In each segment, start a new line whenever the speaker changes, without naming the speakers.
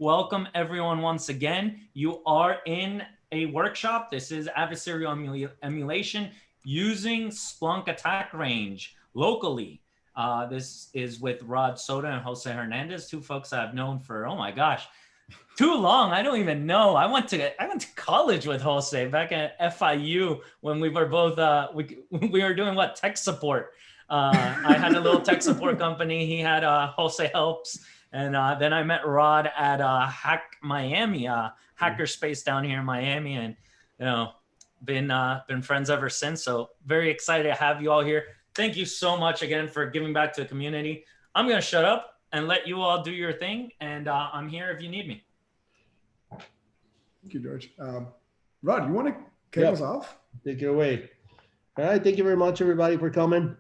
Welcome everyone once again. You are in a workshop. This is adversarial emulation using Splunk Attack Range locally. This is with Rod Soda and Jose Hernandez, two folks I've known for, oh my gosh, too long. I don't even know. I went to college with Jose back at FIU when we were both we were doing what, tech support. I had a little tech support company. He had Jose Helps, and then I met Rod at Hack Miami, hackerspace down here in Miami, and been friends ever since. So very excited to have you all here. Thank you so much again for giving back to the community. I'm gonna shut up and let you all do your thing, and I'm here if you need me.
Thank you, George. Rod, you want to kick us off?
Take it away. All right. Thank you very much, everybody, for coming.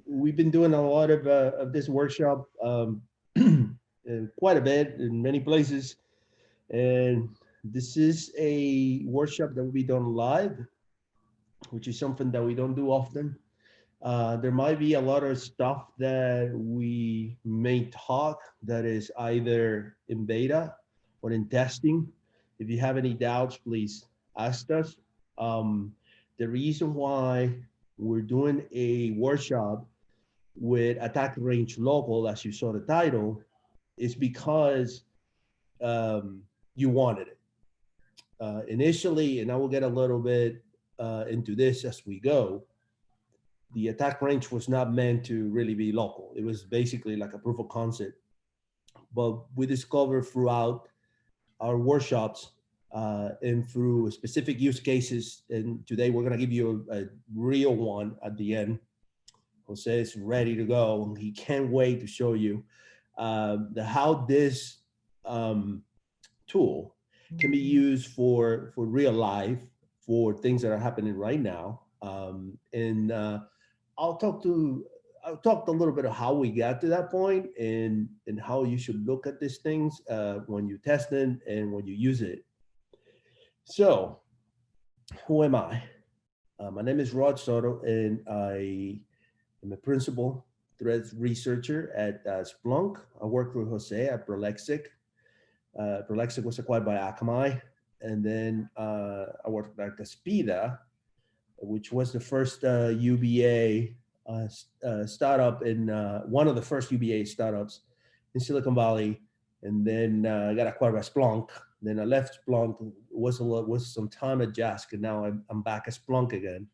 We've been doing a lot of this workshop quite a bit in many places. And this is a workshop that will be done live, which is something that we don't do often. There might be a lot of stuff that we may talk that is either in beta or in testing. If you have any doubts, please ask us. The reason why we're doing a workshop with Attack Range Local, as you saw the title, is because you wanted it. Initially, and I will get a little bit into this as we go, the Attack Range was not meant to really be local. It was basically like a proof of concept. But we discovered throughout our workshops and through specific use cases, and today we're going to give you a real one at the end. Jose is ready to go. He can't wait to show you how this tool can be used for real life, for things that are happening right now. I'll talk a little bit of how we got to that point and how you should look at these things when you test them and when you use it. So, who am I? My name is Rod Soto, and I am a principal threat researcher at Splunk. I work with Jose at Prolexic. Prolexic was acquired by Akamai, and then I worked at Caspida, which was the first UBA startup in one of the first UBA startups in Silicon Valley, and then I got acquired by Splunk. Then I left Splunk, was some time at Jask, and now I'm back at Splunk again.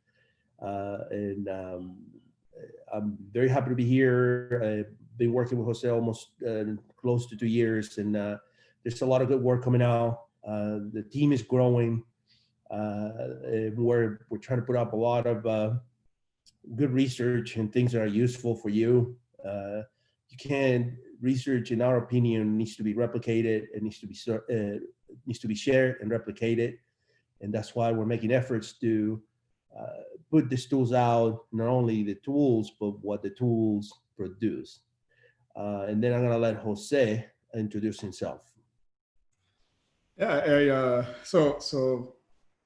I'm very happy to be here. I've been working with Jose almost close to 2 years, and there's a lot of good work coming out. The team is growing. We're trying to put up a lot of good research and things that are useful for you. You can research, in our opinion, needs to be replicated. It needs to be shared and replicated, and that's why we're making efforts to put these tools out. Not only the tools, but what the tools produce. And then I'm gonna let Jose introduce himself.
Yeah, so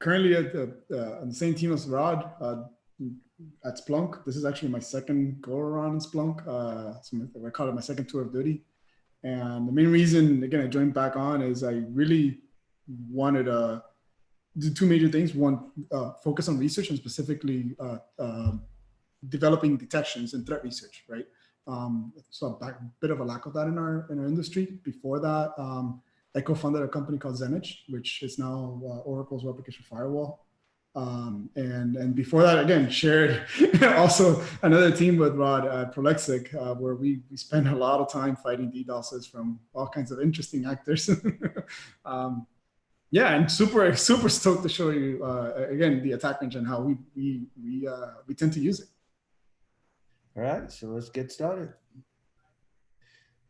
currently on the same team as Rod at Splunk. This is actually my second go around in Splunk. I call it my second tour of duty. And the main reason, again, I joined back on is I really wanted to do two major things. One, focus on research and specifically developing detections and threat research, right? So a bit of a lack of that in our industry. Before that, I co-founded a company called Zenage, which is now Oracle's replication firewall. And before that, again, shared also another team with Rod at Prolexic, where we spend a lot of time fighting DDoSes from all kinds of interesting actors. Yeah, and super stoked to show you again the attack range and how we tend to use it.
All right, so let's get started.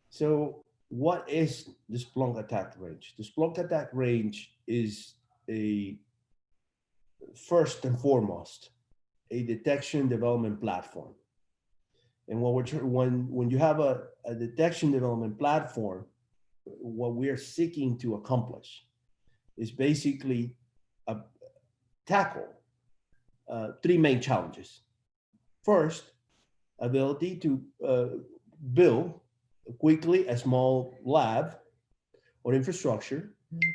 So, what is the Splunk Attack Range? The Splunk Attack Range is first and foremost a detection development platform. And when you have a detection development platform, what we are seeking to accomplish is basically tackle three main challenges. First, ability to build quickly a small lab or infrastructure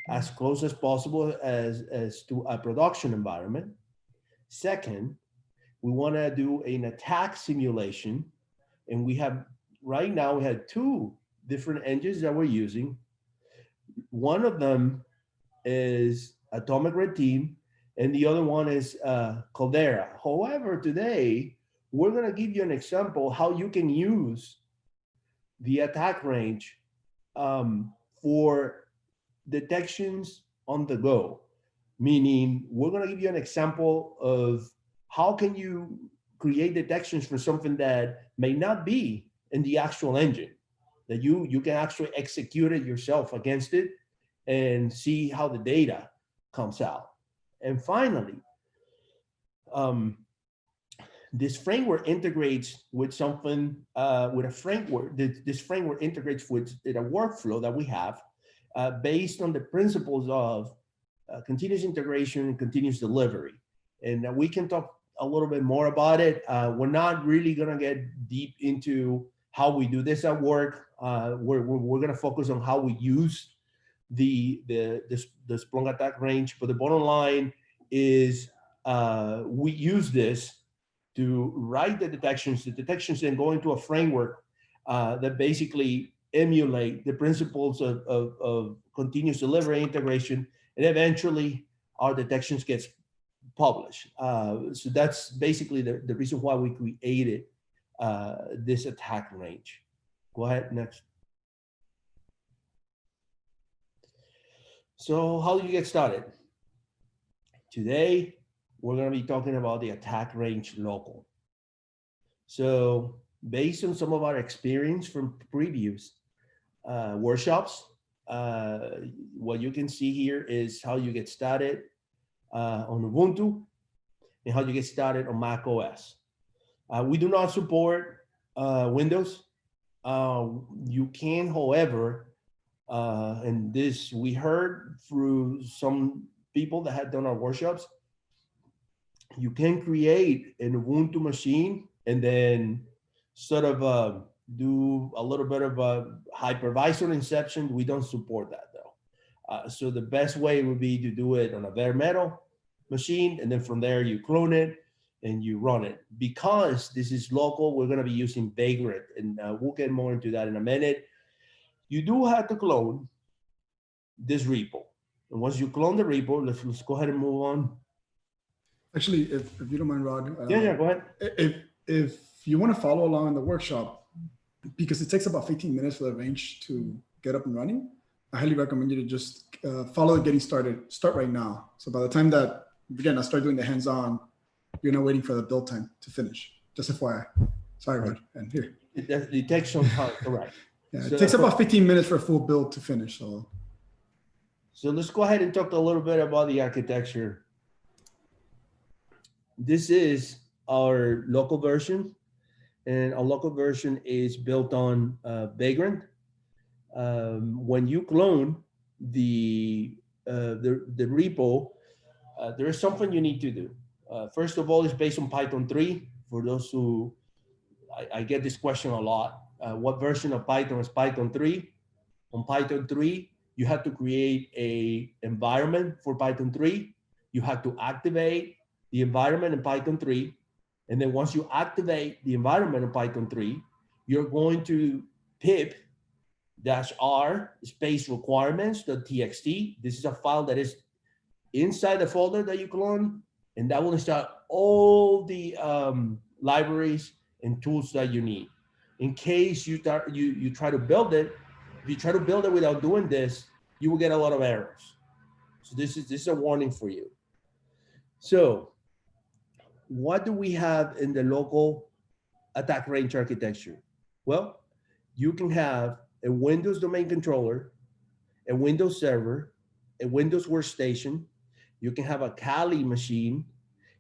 as close as possible as to a production environment. Second, we want to do an attack simulation. And we have, right now, we have two different engines that we're using. One of them is Atomic Red Team, and the other one is Caldera. However, today, we're going to give you an example how you can use the attack range for detections on the go. Meaning, we're going to give you an example of how can you create detections for something that may not be in the actual engine, that you can actually execute it yourself against it and see how the data comes out. And finally, this framework integrates with something, with a framework. This framework integrates with a workflow that we have based on the principles of continuous integration and continuous delivery. And we can talk a little bit more about it. We're not really gonna get deep into how we do this at work. We're gonna focus on how we use the Splunk Attack Range, but the bottom line is we use this to write the detections then go into a framework that basically emulate the principles of continuous delivery integration, and eventually our detections gets published. So that's basically the reason why we created this attack range. Go ahead, next. So how do you get started? Today, we're going to be talking about the attack range local. So based on some of our experience from previous workshops, what you can see here is how you get started on Ubuntu and how you get started on Mac OS. We do not support Windows. You can, however, and this we heard through some people that had done our workshops, you can create an Ubuntu machine and then sort of do a little bit of a hypervisor inception. We don't support that though. So the best way would be to do it on a bare metal machine, and then from there you clone it and you run it. Because this is local, we're going to be using Vagrant, and we'll get more into that in a minute. You do have to clone this repo. And once you clone the repo, let's go ahead and move on.
Actually, if you don't mind, Rod.
Yeah, go ahead.
If you want to follow along in the workshop, because it takes about 15 minutes for the range to get up and running, I highly recommend you to just follow the getting started, start right now. So by the time that, again, I start doing the hands-on, you're not waiting for the build time to finish. Just FYI. Sorry, Rod. And here.
It takes some time, correct.
Yeah, it takes about 15 minutes for a full build to finish. So
let's go ahead and talk a little bit about the architecture. This is our local version, and our local version is built on Vagrant. When you clone the repo, there is something you need to do. First of all, it's based on Python 3. For those who, I get this question a lot. What version of Python is Python 3? On Python 3, you have to create a environment for Python 3. You have to activate the environment in Python 3. And then once you activate the environment in Python 3, you're going to pip -r space requirements.txt. This is a file that is inside the folder that you clone, and that will install all the libraries and tools that you need. In case you try to build it, if you try to build it without doing this, you will get a lot of errors. So this is a warning for you. So what do we have in the local attack range architecture? Well, you can have a Windows domain controller, a Windows server, a Windows workstation. You can have a Kali machine.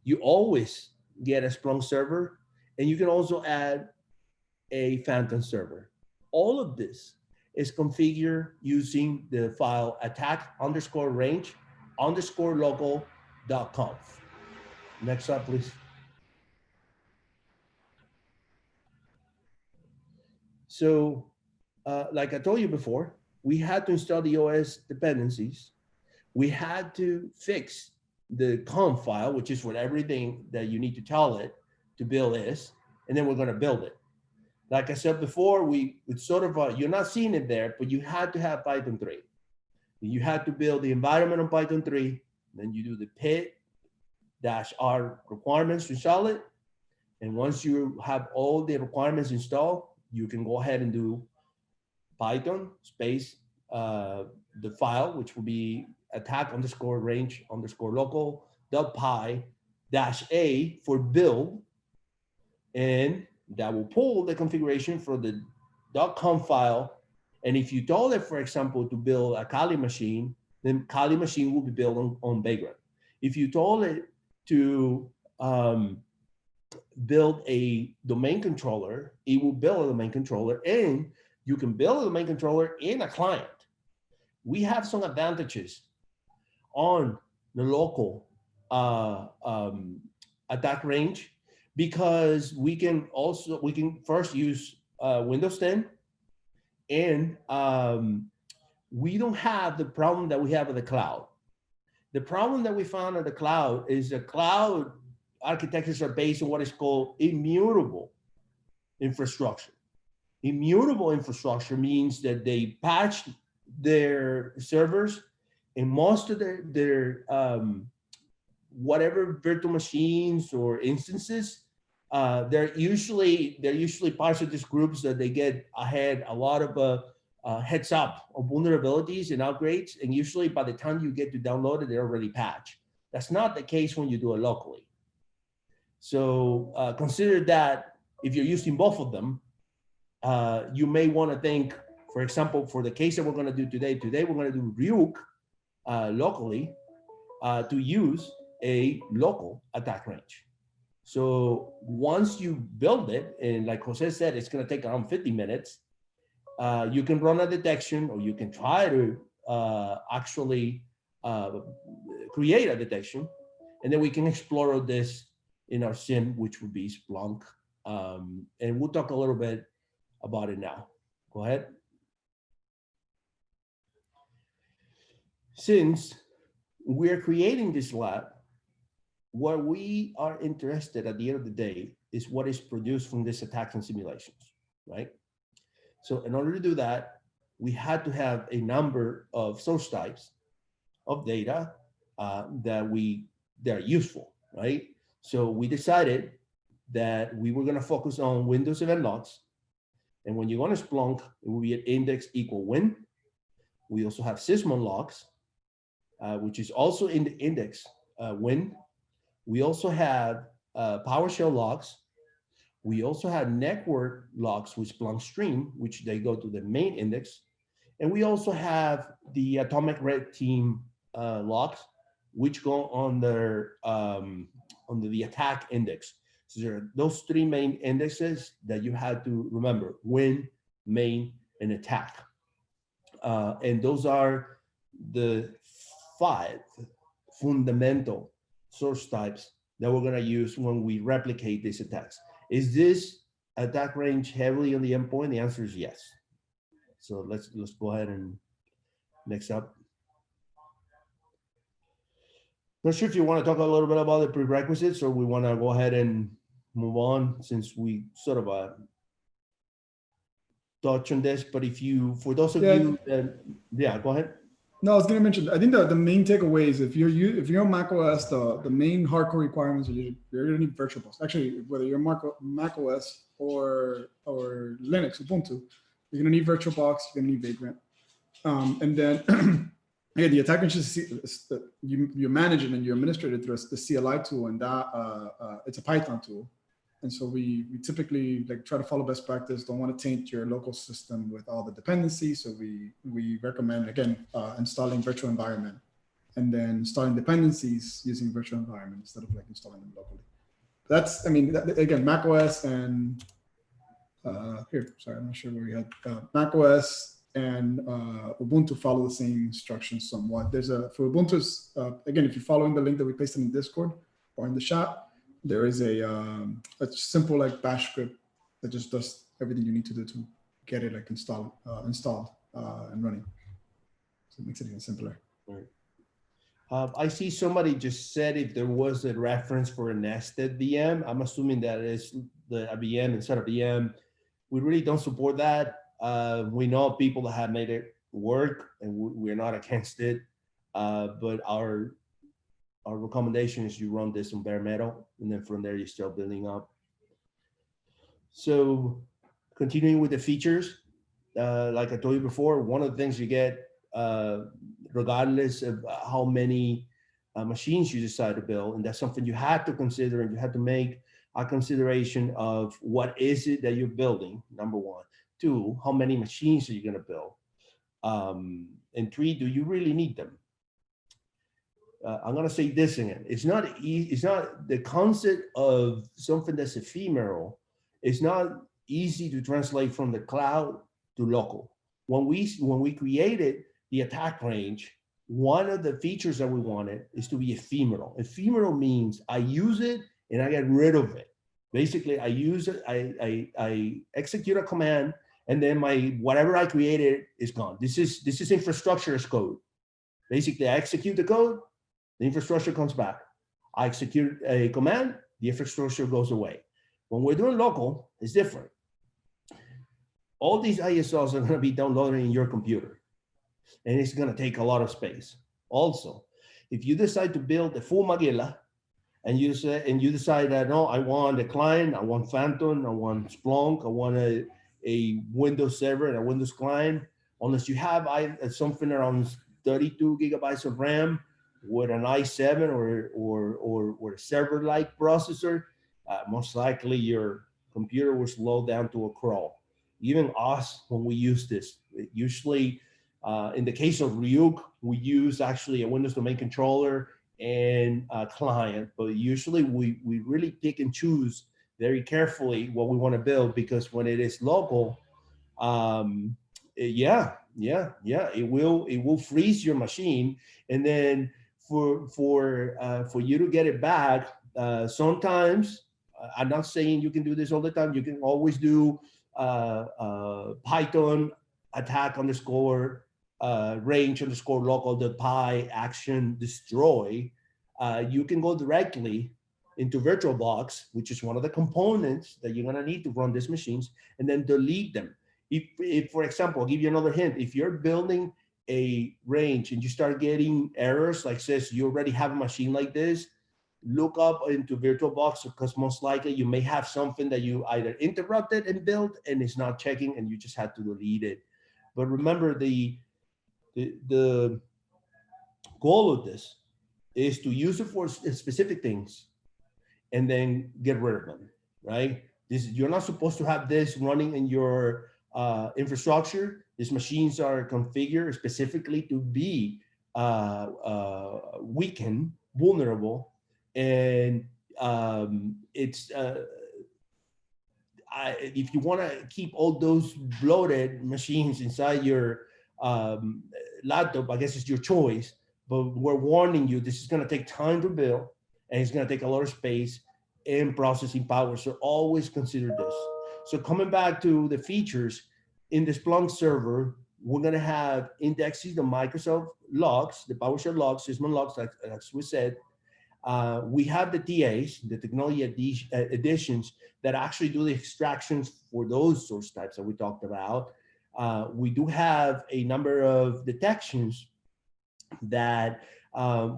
You always get a Splunk server, and you can also add a Phantom server. All of this is configured using the file attack_range_local.conf. Next up, please. So like I told you before, we had to install the OS dependencies. We had to fix the conf file, which is what everything that you need to tell it to build is, and then we're going to build it. Like I said before, it's sort of you're not seeing it there, but you had to have Python 3. You had to build the environment on Python 3. Then you do the pit-r requirements to install it. And once you have all the requirements installed, you can go ahead and do Python space the file, which will be attack_range_local.py-a for build. And that will pull the configuration for the .conf file. And if you told it, for example, to build a Kali machine, then Kali machine will be built on Vagrant. If you told it to build a domain controller, it will build a domain controller, and you can build a domain controller in a client. We have some advantages on the local attack range, because we can first use Windows 10, and we don't have the problem that we have with the cloud. The problem that we found in the cloud is the cloud architectures are based on what is called immutable infrastructure. Immutable infrastructure means that they patch their servers, and most of their whatever virtual machines or instances, they're usually parts of these groups that they get ahead a lot of heads up of vulnerabilities and upgrades, and usually by the time you get to download it, they're already patched. That's not the case when you do it locally. So consider that if you're using both of them, you may want to think, for example, for the case that we're going to do today we're going to do Ryuk locally to use a local attack range. So once you build it, and like Jose said, it's going to take around 50 minutes, you can run a detection, or you can try to actually create a detection, and then we can explore this in our sim, which would be Splunk. And we'll talk a little bit about it now. Go ahead. Since we're creating this lab, what we are interested at the end of the day is what is produced from these attacks and simulations, right? So in order to do that, we had to have a number of source types of data that are useful, right? So we decided that we were going to focus on Windows event logs. And when you go to Splunk, it will be an index equal win. We also have sysmon logs, which is also in the index win. We also have PowerShell logs. We also have network logs with Splunk Stream, which they go to the main index. And we also have the atomic red team logs, which go on under the attack index. So there are those three main indexes that you had to remember: win, main, and attack. And those are the 5 fundamental source types that we're going to use when we replicate these attacks. Is this attack range heavily on the endpoint? The answer is yes. So let's go ahead and next up. Not sure if you want to talk a little bit about the prerequisites, or we want to go ahead and move on, since we sort of touch on this. But if you, for those of you, yeah, go ahead.
No, I was going to mention, I think the main takeaway is if you're on Mac OS, the main hardcore requirements are you're going to need VirtualBox. Actually, whether you're Mac OS or Linux, Ubuntu, you're going to need VirtualBox, you're going to need Vagrant. And then yeah, the attack range is you manage it and you administrate it through the CLI tool, and that it's a Python tool. And so we typically try to follow best practice, don't want to taint your local system with all the dependencies. So we recommend, again, installing virtual environment and then installing dependencies using virtual environment instead of installing them locally. That's, I mean, again, Mac OS and here, sorry, I'm not sure where we had Mac OS and Ubuntu follow the same instructions somewhat. There's for Ubuntu's, again, if you're following the link that we pasted in Discord or in the chat, there is a simple bash script that just does everything you need to do to get it installed. and running. So it makes it even simpler.
Right. I see somebody just said if there was a reference for a nested VM. I'm assuming that is a VM instead of VM. We really don't support that. We know people that have made it work, and we're not against it. But our recommendation is you run this on bare metal, and then from there you start building up. So continuing with the features, like I told you before, one of the things you get, regardless of how many machines you decide to build, and that's something you have to consider, and you have to make a consideration of what is it that you're building, number one. Two, how many machines are you going to build? And three, do you really need them? I'm going to say this again. It's not the concept of something that's ephemeral. It's not easy to translate from the cloud to local. When we created the attack range, one of the features that we wanted is to be ephemeral. Ephemeral means I use it and I get rid of it. Basically, I use it, I execute a command, and then whatever I created is gone. This is infrastructure as code. Basically, I execute the code, the infrastructure comes back. I execute a command, the infrastructure goes away. When we're doing local, it's different. All these ISOs are going to be downloaded in your computer, and it's going to take a lot of space. Also, if you decide to build a full Magilla, and you decide that, no, I want a client, I want Phantom, I want Splunk, I want a Windows server and a Windows client, unless you have something around 32 gigabytes of RAM with an i7 or a server-like processor, most likely your computer will slow down to a crawl. Even us, when we use this, usually in the case of Ryuk, we use actually a Windows domain controller and a client, but usually we really pick and choose very carefully what we want to build, because when it is local, it will freeze your machine, and then for you to get it back, sometimes, I'm not saying you can do this all the time, you can always do Python attack underscore range underscore local.py action destroy. You can go directly into VirtualBox, which is one of the components that you're going to need to run these machines, and then delete them. If, for example, I'll give you another hint. If you're building a range and you start getting errors, like says you already have a machine like this, look up into VirtualBox, because most likely you may have something that you either interrupted and built and it's not checking, and you just had to delete it. But remember, the goal of this is to use it for specific things and then get rid of them, right? You're not supposed to have this running in your infrastructure. These machines are configured specifically to be weakened, vulnerable, and if you want to keep all those bloated machines inside your laptop, I guess it's your choice, but we're warning you, this is going to take time to build, and it's going to take a lot of space and processing power. So always consider this. So coming back to the features, in the Splunk server, we're going to have indexes, the Microsoft logs, the PowerShell logs, Sysmon logs, as we said. We have the TAs, the technology additions, that actually do the extractions for those source types that we talked about. We do have a number of detections that are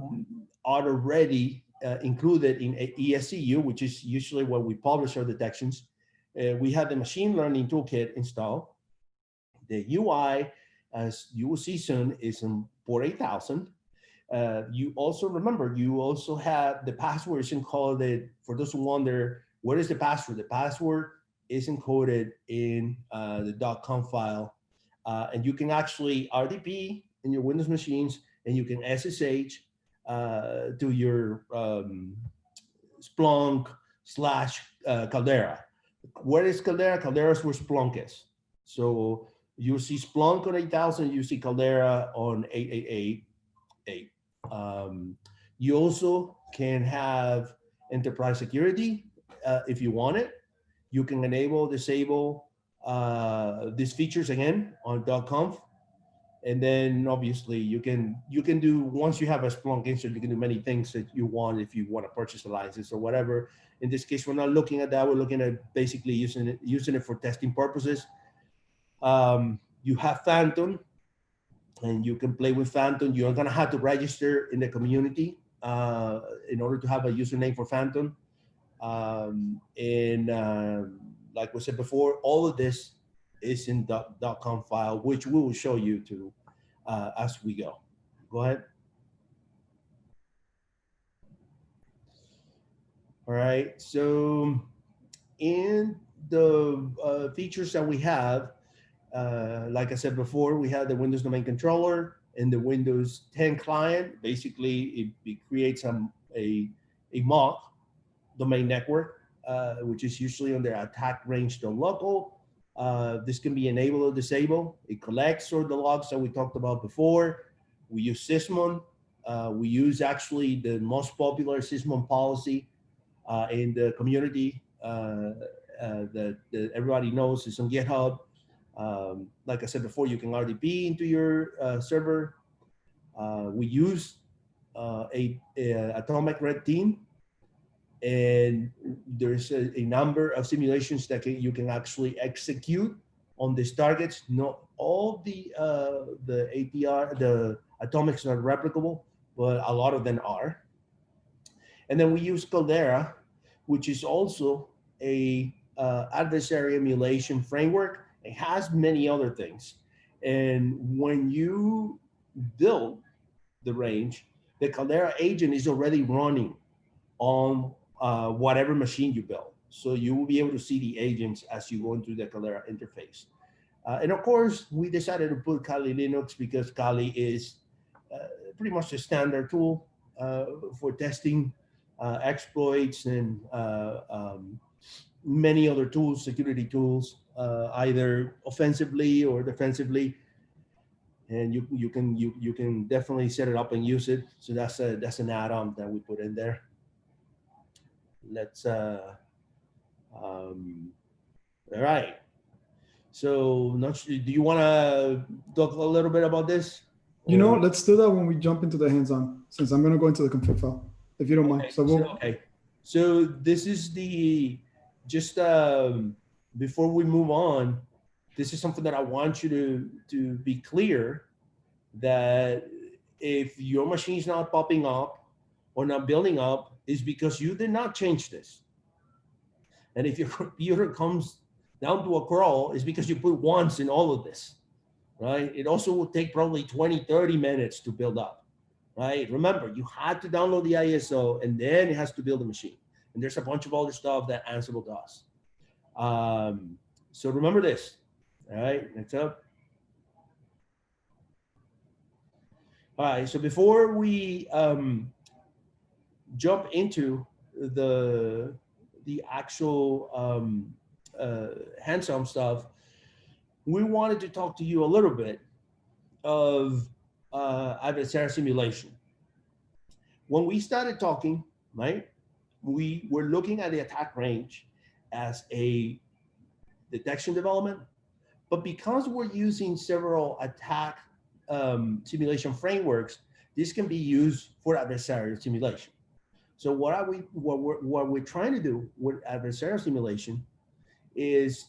already included in ESCU, which is usually where we publish our detections. We have the machine learning toolkit installed. The UI, as you will see soon, is in port 8000. You also remember, you also have the password is encoded. For those who wonder, what is the password? The password is encoded in the .conf file, and you can actually RDP in your Windows machines, and you can SSH to your Splunk / Caldera. Where is Caldera? Caldera is where Splunk is. So you see Splunk on 8000, you see Caldera on 8888. You also can have enterprise security if you want it. You can enable, disable these features again on .conf. And then obviously you can do, once you have a Splunk instance, you can do many things that you want if you want to purchase a license or whatever. In this case, we're not looking at that. We're looking at basically using it for testing purposes. You have Phantom, and you can play with Phantom. You're gonna have to register in the community in order to have a username for Phantom. Like we said before, all of this is in .com file, which we will show you to as we go. Go ahead. All right, so in the features that we have, like I said before, we have the Windows domain controller and the Windows 10 client. Basically, it creates a mock domain network, which is usually under attack range.local. This can be enabled or disabled. It collects all the logs that we talked about before. We use Sysmon. We use actually the most popular Sysmon policy in the community that everybody knows is on GitHub. Like I said before, you can RDP into your server. We use a atomic red team, and there's a number of simulations that you can actually execute on these targets. Not all the APR, the atomics are replicable, but a lot of them are. And then we use Caldera, which is also a adversary emulation framework. It has many other things. And when you build the range, the Caldera agent is already running on whatever machine you build. So you will be able to see the agents as you go into the Caldera interface. And of course, we decided to put Kali Linux because Kali is pretty much a standard tool for testing exploits and many other tools, security tools, either offensively or defensively. And you can definitely set it up and use it. So that's an add-on that we put in there. Let's all right. So do you want to talk a little bit about this?
You know, let's do that when we jump into the hands-on, since I'm going to go into the config file, if you don't mind. So
okay. So this is just before we move on, this is something that I want you to be clear that if your machine is not popping up or not building up, is because you did not change this. And if your computer comes down to a crawl, it's because you put once in all of this, right? It also will take probably 20, 30 minutes to build up, right? Remember, you had to download the ISO and then it has to build the machine. And there's a bunch of other stuff that Ansible does. So remember this, all right? Next up. All right, so before we jump into the actual hands-on stuff, we wanted to talk to you a little bit of adversarial simulation. When we started talking, right, we were looking at the attack range as a detection development, but because we're using several attack simulation frameworks, this can be used for adversarial simulation. So what we're trying to do with adversarial simulation is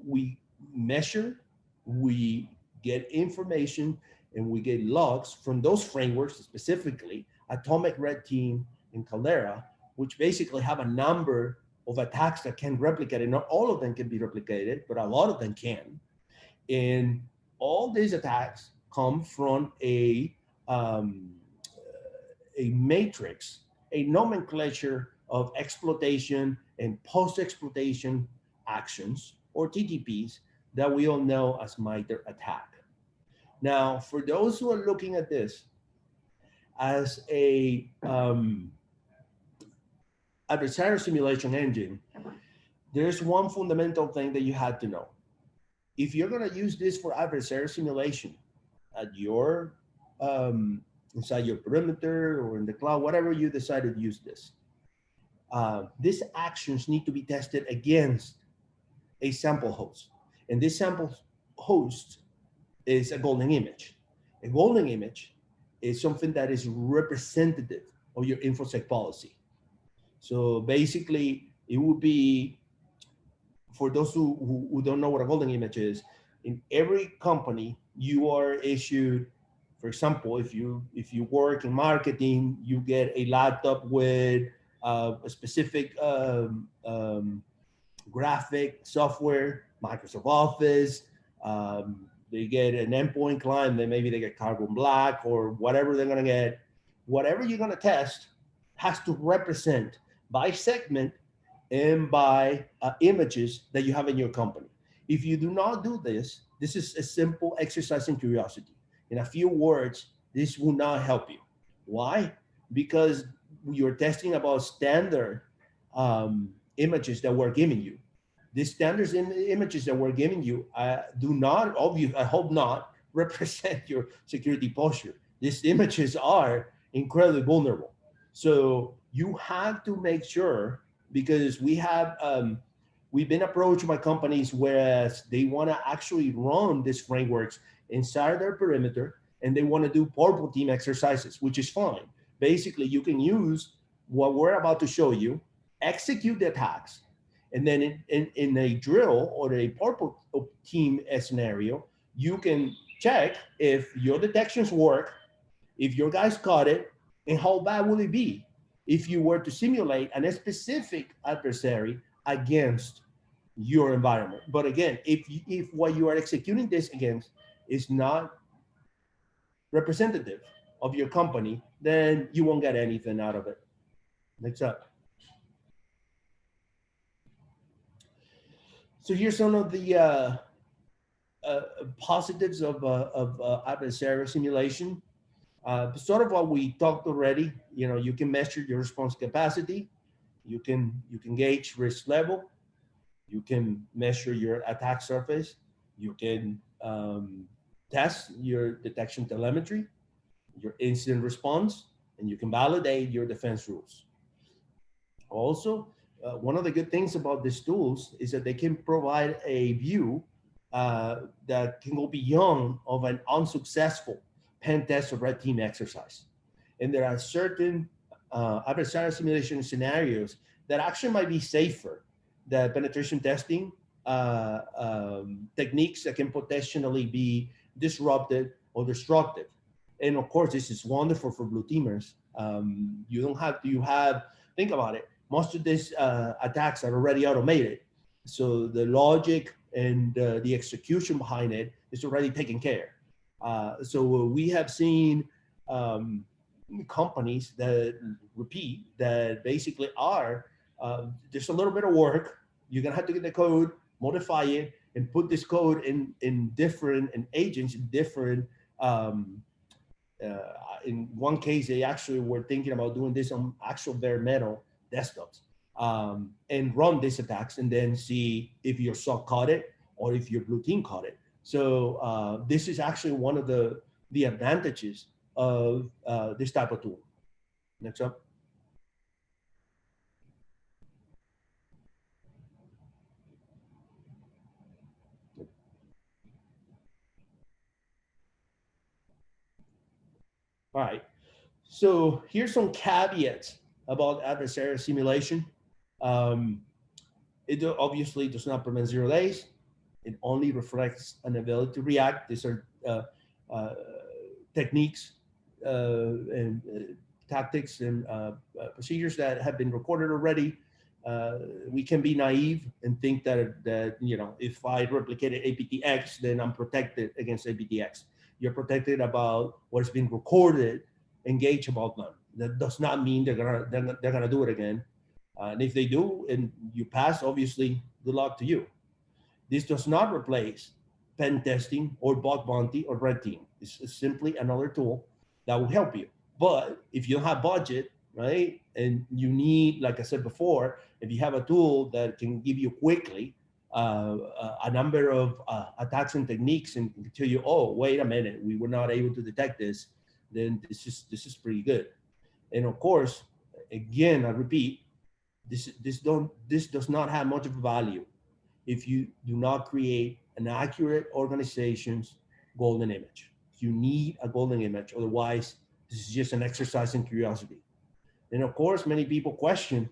we measure, we get information, and we get logs from those frameworks, specifically Atomic Red Team and Caldera, which basically have a number of attacks that can replicate it. Not all of them can be replicated, but a lot of them can. And all these attacks come from a matrix, a nomenclature of exploitation and post-exploitation actions, or TTPs, that we all know as MITRE ATT&CK. Now, for those who are looking at this as a adversarial simulation engine, there's one fundamental thing that you had to know. If you're going to use this for adversarial simulation at your inside your perimeter or in the cloud, whatever you decide to use this, these actions need to be tested against a sample host. And this sample host is a golden image. A golden image is something that is representative of your infosec policy. So basically, it would be, for those who don't know what a golden image is, in every company, you are issued, for example, if you work in marketing, you get a laptop with a specific graphic software, Microsoft Office. They get an endpoint client, then maybe they get Carbon Black or whatever they're gonna get. Whatever you're gonna test has to represent by segment and by images that you have in your company. If you do not do this, this is a simple exercise in curiosity. In a few words, this will not help you. Why? Because you're testing about standard images that we're giving you. These standards images that we're giving you do not, I hope not, represent your security posture. These images are incredibly vulnerable. So you have to make sure, because we have, we've been approached by companies where they want to actually run these frameworks inside their perimeter, and they want to do purple team exercises, which is fine. Basically, you can use what we're about to show you, execute the attacks, and then in a drill or a purple team scenario, you can check if your detections work, if your guys caught it, and how bad will it be if you were to simulate a specific adversary against your environment. But again, if what you are executing this against is not representative of your company, then you won't get anything out of it. Next up. So here's some of the positives of adversarial simulation. Sort of what we talked already. You know, you can measure your response capacity. You can gauge risk level. You can measure your attack surface. You can test your detection telemetry, your incident response, and you can validate your defense rules. Also, one of the good things about these tools is that they can provide a view that can go beyond of an unsuccessful pen test or red team exercise. And there are certain adversarial simulation scenarios that actually might be safer than penetration testing techniques that can potentially be disruptive or destructive. And of course, this is wonderful for blue teamers. You don't have to, think about it, most of these attacks are already automated. So the logic and the execution behind it is already taken care. So we have seen companies that repeat that basically are, there's a little bit of work. You're gonna have to get the code, modify it, and put this code in different agents, different, in one case, they actually were thinking about doing this on actual bare metal desktops, and run these attacks and then see if your SOC caught it or if your blue team caught it. So this is actually one of the advantages of this type of tool. Next up. All right, so here's some caveats about adversarial simulation. It obviously does not prevent 0 days. It only reflects an ability to react. These are techniques and tactics and procedures that have been recorded already. We can be naive and think that you know, if I replicated APT-X, then I'm protected against APT-X. You're protected about what's been recorded, engage about them. That does not mean they're gonna do it again. And if they do and you pass, obviously, good luck to you. This does not replace pen testing or bug bounty or red team. It's simply another tool that will help you. But if you don't have budget, right, and you need, like I said before, if you have a tool that can give you quickly a number of attacks and techniques and tell you, oh, wait a minute, we were not able to detect this, then this is pretty good. And of course, again, I repeat, this does not have much of a value if you do not create an accurate organization's golden image. You need a golden image, otherwise this is just an exercise in curiosity. And of course, many people question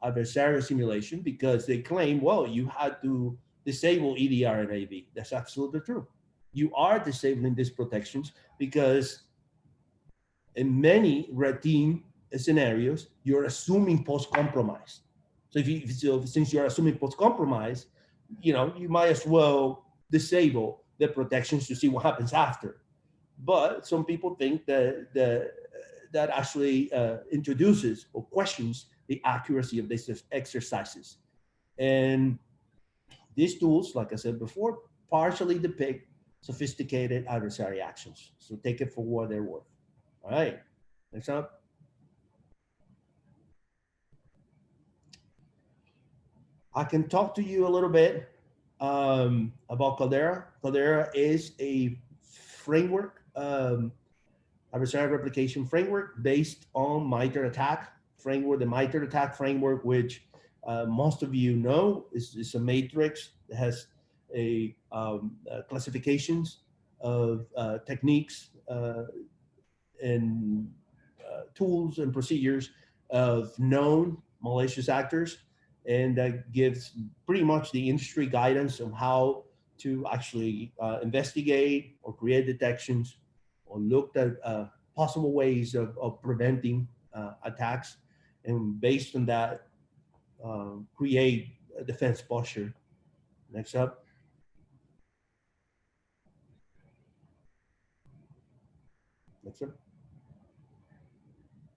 adversarial simulation because they claim, well, you had to disable EDR and AV. That's absolutely true. You are disabling these protections because in many red team scenarios, you're assuming post-compromise. So since you're assuming post-compromise, you might as well disable the protections to see what happens after. But some people think that actually introduces or questions the accuracy of these exercises. And these tools, like I said before, partially depict sophisticated adversary actions. So take it for what they're worth. All right, next up. I can talk to you a little bit about Caldera. Caldera is a framework, adversarial replication framework based on MITRE ATT&CK framework. The MITRE ATT&CK framework, which most of you know, is a matrix that has classifications of techniques and tools and procedures of known malicious actors, and that gives pretty much the industry guidance on how to actually investigate or create detections or look at possible ways of preventing attacks, and based on that, create a defense posture. Next up. Next up.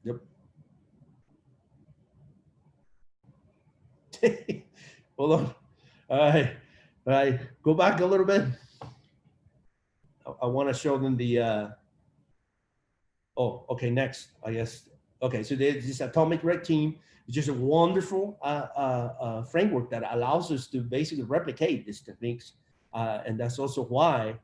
Yep. Hold on. All right. Go back a little bit. I want to show them the. Oh, okay. Next, I guess. Okay, so there's this atomic red team. It's just a wonderful framework that allows us to basically replicate these techniques, and that's also why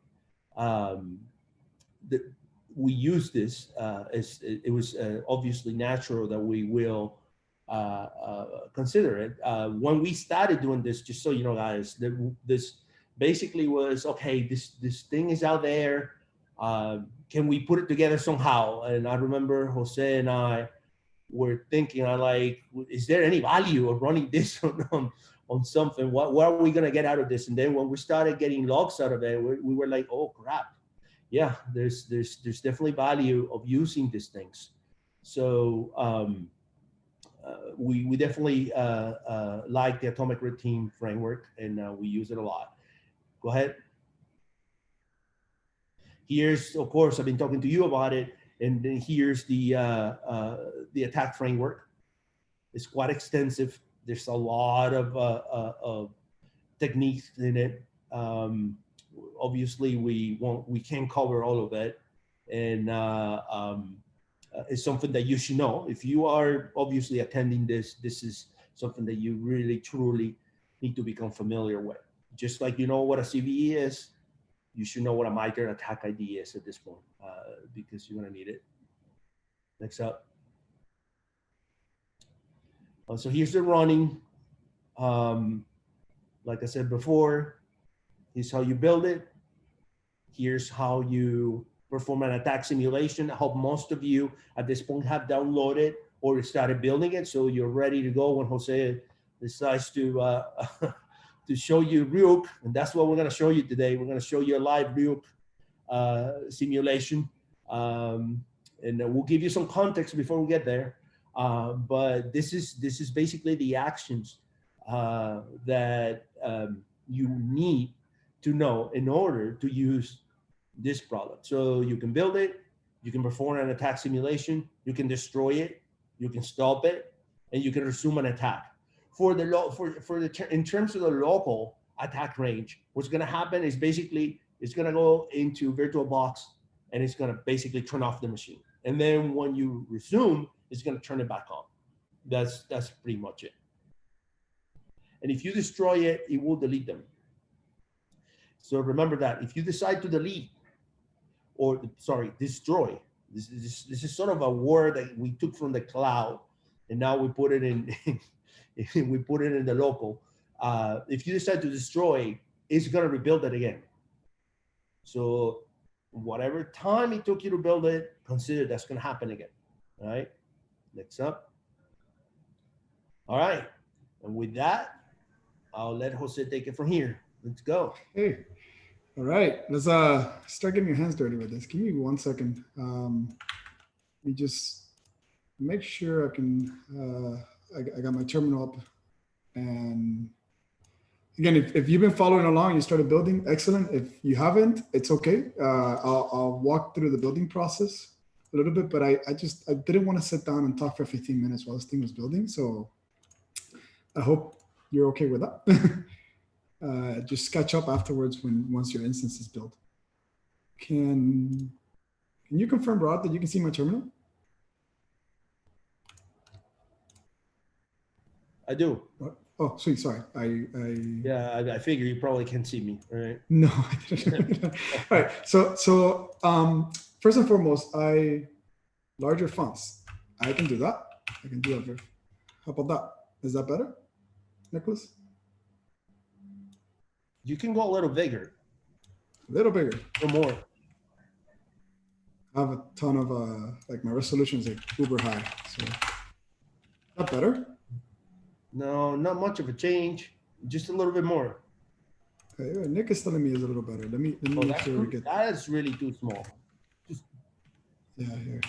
we use this. It was obviously natural that we will consider it. When we started doing this, just so you know, guys, this basically was, okay, this thing is out there. Can we put it together somehow? And I remember Jose and I were thinking, is there any value of running this on something? What are we going to get out of this? And then when we started getting logs out of it, we were like, oh crap. Yeah, there's definitely value of using these things. So we definitely like the atomic red team framework, and we use it a lot. Go ahead. Here's, of course, I've been talking to you about it, and then here's the attack framework. It's quite extensive. There's a lot of techniques in it. Obviously, we can't cover all of it, and it's something that you should know. If you are obviously attending this is something that you really truly need to become familiar with. Just like you know what a CVE is, you should know what a MITRE ATT&CK ID is at this point, because you're going to need it. Next up. So here's the running. Like I said before, here's how you build it. Here's how you perform an attack simulation. I hope most of you at this point have downloaded or started building it, so you're ready to go when Jose decides to show you Ryuk, and that's what we're going to show you today. We're going to show you a live Ryuk simulation, and we'll give you some context before we get there. But this is basically the actions that you need to know in order to use this product. So you can build it, you can perform an attack simulation, you can destroy it, you can stop it, and you can resume an attack. In terms of the local attack range, what's going to happen is basically it's going to go into VirtualBox and it's going to basically turn off the machine. And then when you resume, it's going to turn it back on. That's pretty much it. And if you destroy it, it will delete them. So remember that if you decide to delete, or sorry, destroy, this is sort of a word that we took from the cloud, and now we put it in we put it in the local. If you decide to destroy, it's going to rebuild it again. So whatever time it took you to build it, consider that's going to happen again. All right. Next up. All right. And with that, I'll let Jose take it from here. Let's go.
Hey, all right. Let's start getting your hands dirty with this. Give me 1 second. Let me just make sure I can. I got my terminal up, and again, if you've been following along, you started building. Excellent. If you haven't, it's okay. I'll walk through the building process a little bit, but I didn't want to sit down and talk for 15 minutes while this thing was building. So I hope you're okay with that. Just catch up afterwards once your instance is built. Can you confirm, Rod, that you can see my terminal?
I do.
Oh, sweet. Sorry.
Yeah, I figure you probably can't see me. All right.
No, I didn't. All right. So first and foremost, larger fonts. I can do that. I can do that. How about that? Is that better, Nicholas?
You can go a little bigger.
A little bigger.
Or more.
I have a ton of like my resolution is like uber high. So that better?
No, not much of a change. Just a little bit more.
Okay, Nick is telling me it's a little better. Let me make sure we get.
That's really too small.
Yeah, here.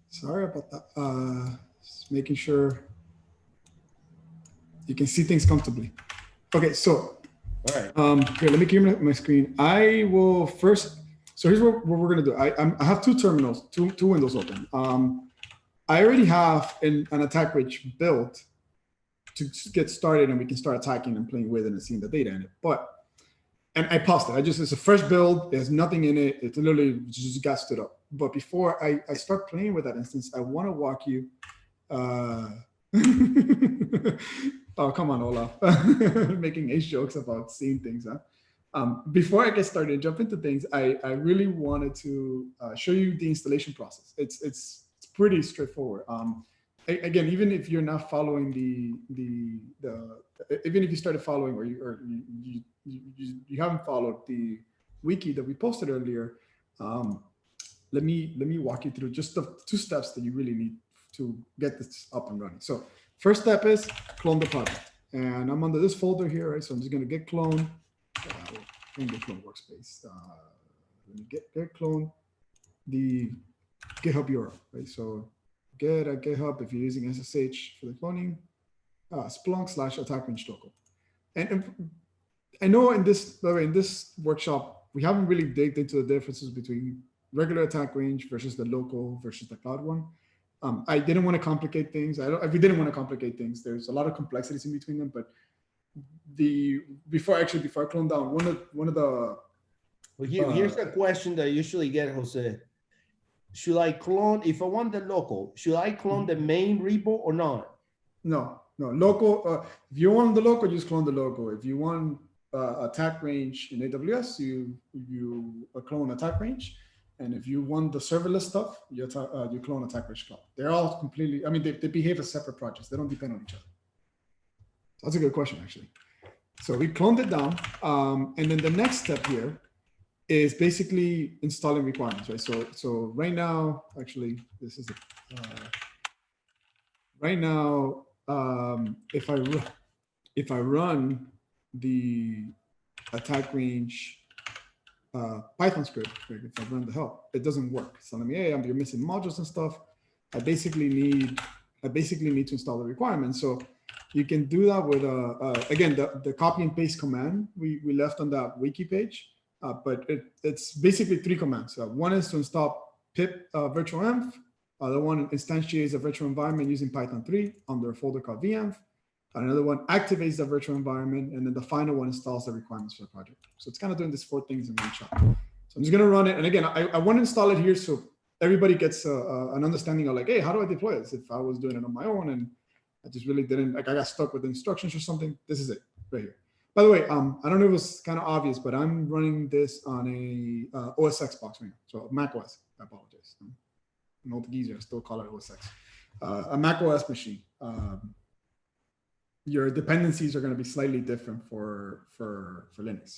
Sorry about that. Just making sure you can see things comfortably. Okay, so
all right.
Here, let me give you my screen. I will first. So here's what we're gonna do. I have two terminals, two windows open. I already have an attack range built to get started, and we can start attacking and playing with it and seeing the data in it. And I paused it. It's a fresh build. There's nothing in it. It literally just got stood up. But before I start playing with that instance, I want to walk you. Oh, come on, Olaf. Making ace jokes about seeing things, huh? Before I get started and jump into things, I really wanted to show you the installation process. It's pretty straightforward. Again, even if you're not following even if you started following or you haven't followed the wiki that we posted earlier, let me walk you through just the 2 steps that you really need to get this up and running. So first step is clone the project, and I'm under this folder here, right? So I'm just going to get clone. Get clone workspace. Let me get clone the GitHub URL, right? So get a GitHub if you're using SSH for the cloning, Splunk/Attack Range local. And I know in this workshop, we haven't really digged into the differences between regular attack range versus the local versus the cloud one. I didn't want to complicate things. We didn't want to complicate things. There's a lot of complexities in between them, but before I clone down, one of the
here's a question that I usually get, Jose. Should I clone, if I want the local, should I clone the main repo or not?
No, local. If you want the local, just clone the local. If you want attack range in AWS, you clone attack range. And if you want the serverless stuff, you clone attack range cloud. They're all completely, I mean, they behave as separate projects. They don't depend on each other. That's a good question, actually. So we cloned it down. And then the next step here is basically installing requirements, right? So right now, actually, this is right now. If I run the attack range Python script, right, if I run the help, it doesn't work. It's telling me, hey, you're missing modules and stuff. I basically need to install the requirements. So you can do that with again the copy and paste command we left on that wiki page. But it's basically 3 commands. One is to install pip virtual env. The one instantiates a virtual environment using Python 3 under a folder called venv. Another one activates the virtual environment, and then the final one installs the requirements for the project. So it's kind of doing these 4 things in one shot. So I'm just going to run it. And again, I want to install it here so everybody gets an understanding of like, hey, how do I deploy this? If I was doing it on my own and I just really didn't, like I got stuck with the instructions or something, this is it right here. By the way, I don't know if it was kind of obvious, but I'm running this on a OS X box right now. So Mac OS, I apologize. An old geezer, I still call it OS X. A Mac OS machine. your dependencies are going to be slightly different for Linux.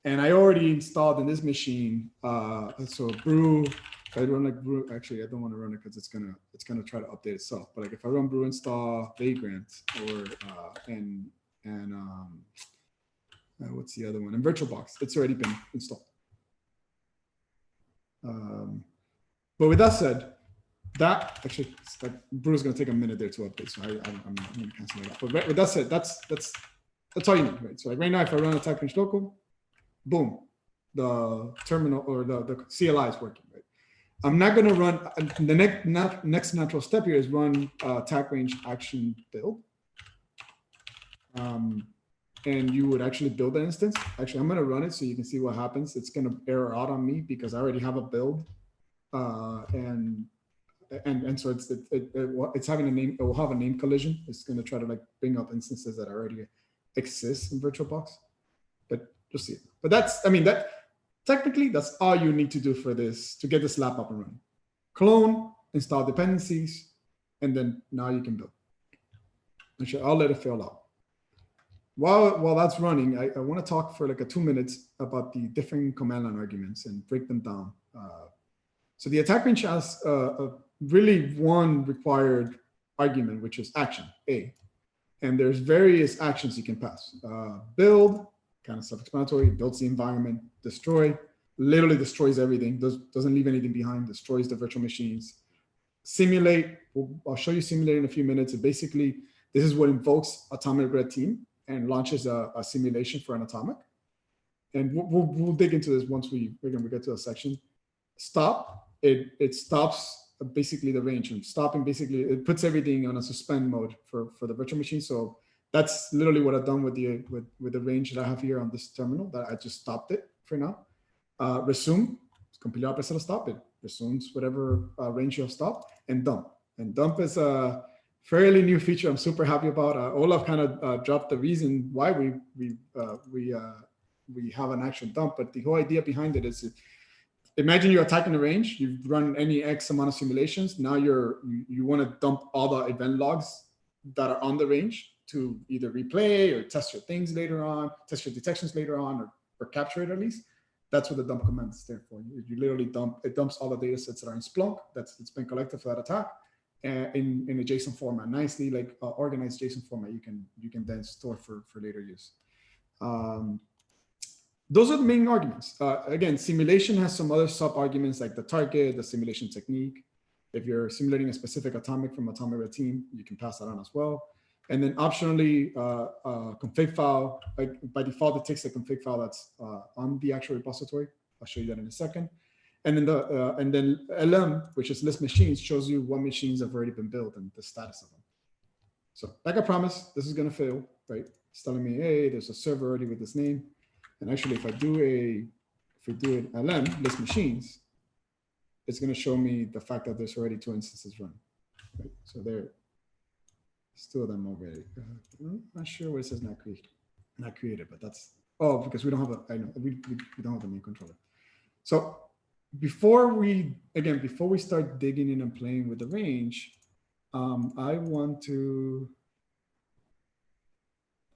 And I already installed in this machine. So brew, if I run like brew, actually I don't want to run it because it's gonna try to update itself. But like if I run brew install vagrant or what's the other one? And VirtualBox, it's already been installed. But with that said, that actually like brew is gonna take a minute there to update. So I'm gonna cancel it out. But with that said, that's all you need, right? So like right now, if I run attack range local, boom, the terminal or the CLI is working, right? I'm not going to run, the next natural step here is run attack range action build. And you would actually build an instance. Actually, I'm going to run it so you can see what happens. It's going to error out on me because I already have a build. And so it's having a name, it will have a name collision. It's going to try to like bring up instances that already exist in VirtualBox. But just see it. But that's, I mean, that technically that's all you need to do for this to get this lab up and running. Clone, install dependencies, and then now you can build. Actually, I'll let it fail out. While that's running, I want to talk for like 2 minutes about the different command line arguments and break them down. So the attack range has really one required argument, which is action, A. And there's various actions you can pass. Build, kind of self-explanatory, builds the environment, destroy, literally destroys everything, doesn't leave anything behind, destroys the virtual machines. Simulate, I'll show you simulate in a few minutes. And basically, this is what invokes atomic red team and launches a simulation for an atomic. And we'll dig into this once we get to a section. Stop, it stops basically the range, and stopping basically, it puts everything on a suspend mode for the virtual machine. So that's literally what I've done with the range that I have here on this terminal, that I just stopped it for now. Resume, it's completely opposite of stop. It resumes whatever range you have stopped, and dump. And dump is a fairly new feature I'm super happy about. Olaf kind of dropped the reason why we have an actual dump, but the whole idea behind it is, imagine you're attacking the range, you've run any X amount of simulations, now you want to dump all the event logs that are on the range to either replay or test your things later on, test your detections later on, or capture it at least. That's what the dump command is there for. You literally dumps all the data sets that are in Splunk that's been collected for that attack in a JSON format, nicely like organized JSON format you can then store for later use. Those are the main arguments. Again, simulation has some other sub-arguments like the target, the simulation technique. If you're simulating a specific atomic from atomic red team, you can pass that on as well. And then optionally, config file, like by default, it takes the config file that's on the actual repository. I'll show you that in a second. And then LM, which is list machines, shows you what machines have already been built and the status of them. So like I promised, this is going to fail, right? It's telling me, hey, there's a server already with this name. And actually, if we do an LM, list machines, it's going to show me the fact that there's already 2 instances running. Right? So there's 2 of them already. I'm not sure where it says not created, but that's, oh, because we don't have we don't have the main controller. So before we start digging in and playing with the range, I want to,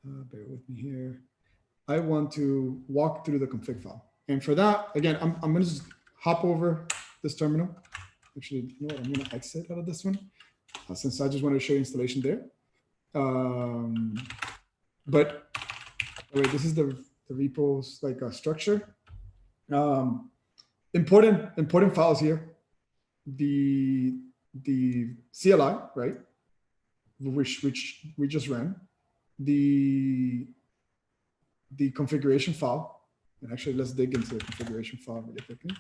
bear with me here. I want to walk through the config file. And for that, again, I'm going to just hop over this terminal. Actually, you know what? I'm going to exit out of this one since I just wanted to show you installation there. But all right, this is the repos like structure. Important files here. The CLI, right? Which we just ran. The configuration file, and actually let's dig into the configuration file really quickly.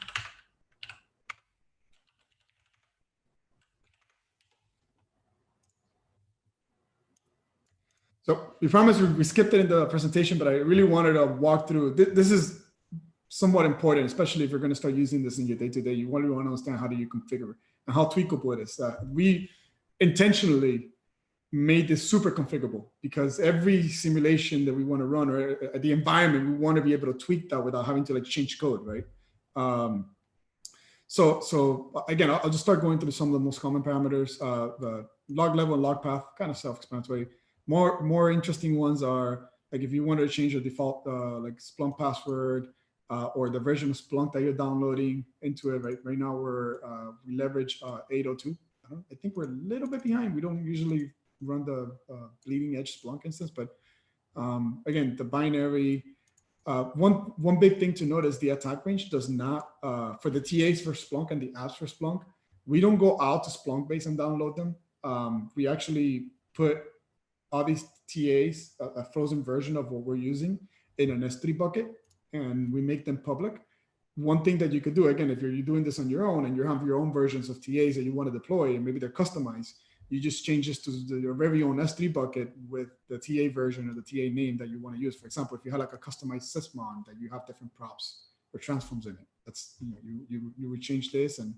So we promised we skipped it in the presentation, but I really wanted to walk through. This is somewhat important, especially if you're going to start using this in your day-to-day. You want to understand how do you configure and how tweakable it is. We intentionally made this super configurable because every simulation that we want to run or the environment, we want to be able to tweak that without having to like change code, right? So again, I'll just start going through some of the most common parameters. The log level and log path, kind of self-explanatory. More interesting ones are like if you wanted to change the default like Splunk password or the version of Splunk that you're downloading into it. Right now we leverage 802. I think we're a little bit behind. We don't usually run the bleeding edge Splunk instance, but again, the binary. One big thing to note is the attack range does not, for the TAs for Splunk and the apps for Splunk, we don't go out to Splunk base and download them. We actually put all these TAs, a frozen version of what we're using, in an S3 bucket, and we make them public. One thing that you could do, again, if you're doing this on your own and you have your own versions of TAs that you want to deploy, and maybe they're customized, you just change this to your very own S3 bucket with the TA version or the TA name that you want to use. For example, if you had like a customized sysmon that you have different props or transforms in it, that's, you would change this and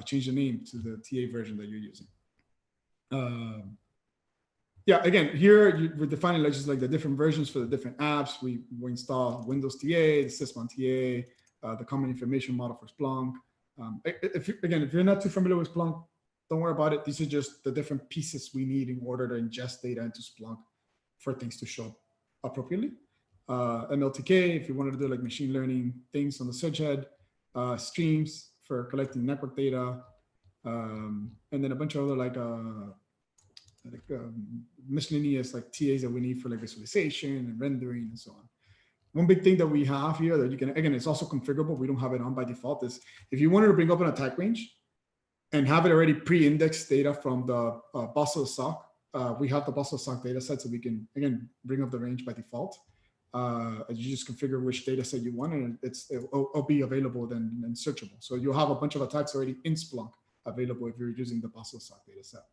change the name to the TA version that you're using. Yeah, again, here we're defining just like the different versions for the different apps. We install Windows TA, the Sysmon TA, the common information model for Splunk. If you're not too familiar with Splunk, don't worry about it. These are just the different pieces we need in order to ingest data into Splunk for things to show up appropriately. MLTK, if you wanted to do like machine learning things on the search head, streams for collecting network data, and then a bunch of other miscellaneous like TAs that we need for like visualization and rendering and so on. One big thing that we have here that you can, again, it's also configurable. We don't have it on by default, is if you wanted to bring up an attack range and have it already pre-indexed data from the boss of the SOC, we have the boss of the SOC data set, so we can, again, bring up the range by default. You just configure which data set you want, and it'll be available then and searchable. So you'll have a bunch of attacks already in Splunk available if you're using the boss of the SOC data set.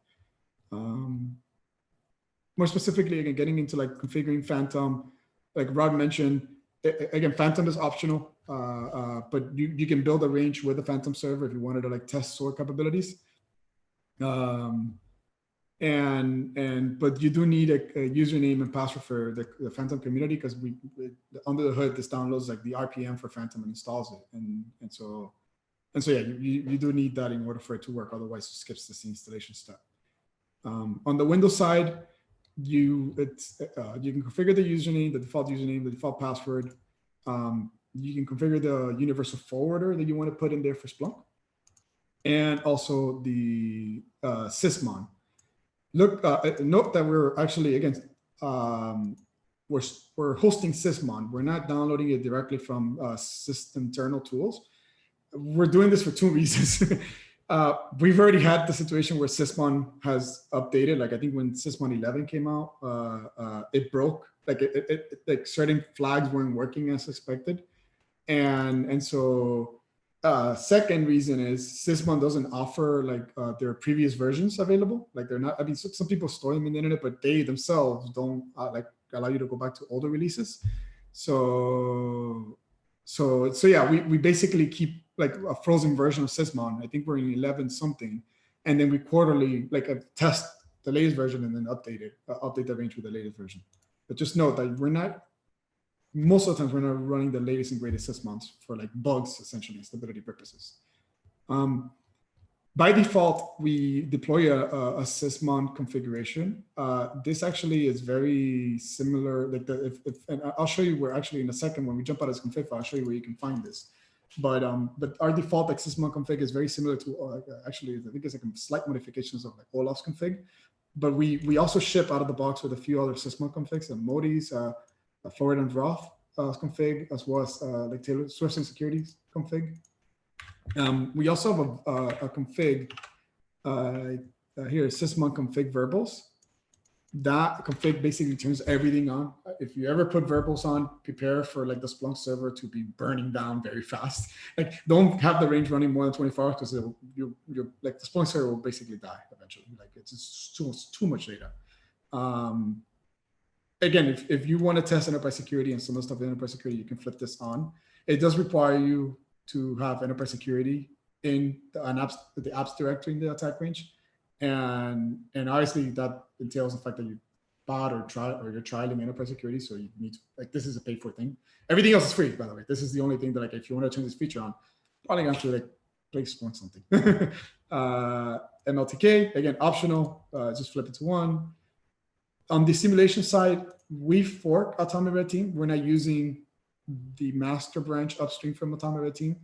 More specifically, again, getting into like configuring Phantom, like Rob mentioned, again, Phantom is optional, but you can build a range with the Phantom server if you wanted to like test SOAR capabilities. But you do need a username and password for the Phantom community, because under the hood, this downloads like the RPM for Phantom and installs it. And so yeah, you do need that in order for it to work. Otherwise, it skips this installation step. On the Windows side, you can configure the username, the default password. You can configure the universal forwarder that you want to put in there for Splunk, and also the sysmon. Look, note that we're actually, again, we're hosting sysmon. We're not downloading it directly from system internal tools. We're doing this for two reasons. We've already had the situation where sysmon has updated. Like I think when sysmon 11 came out, it broke. Like certain flags weren't working as expected, and so second reason is sysmon doesn't offer like their previous versions available. Like they're not. I mean, some people store them in the internet, but they themselves don't like allow you to go back to older releases. So yeah, we basically keep like a frozen version of sysmon. I think we're in 11 something, and then we quarterly like test the latest version and then update the range with the latest version. But just note that we're not, most of the times we're not running the latest and greatest sysmons for like bugs, essentially, stability purposes. By default, we deploy a sysmon configuration. This actually is very similar. Like and I'll show you where actually in a second when we jump out of this config file, I'll show you where you can find this. But our default like sysmon config is very similar to actually I think it's like slight modifications of like Olaf's config. But we also ship out of the box with a few other sysmon configs, and Modi's, forward and Roth config, as well as like Taylor sourcing securities config. We also have a config here, sysmon config verbals. That config basically turns everything on. If you ever put verbals on, prepare for like the Splunk server to be burning down very fast. Like don't have the range running more than 24 hours, because you're like the Splunk server will basically die eventually. Like it's just too much data. Again, if you want to test enterprise security and some of the stuff in enterprise security, you can flip this on. It does require you to have enterprise security in the apps directory in the attack range. And obviously that entails the fact that you bought or you're trialing enterprise security. So you need to, like, this is a paid for thing. Everything else is free, by the way. This is the only thing that, like, if you want to turn this feature on, probably have to like play Splunk something. MLTK, again, optional, just flip it to 1. On the simulation side, we fork Atomic Red Team. We're not using the master branch upstream from Atomic Red Team.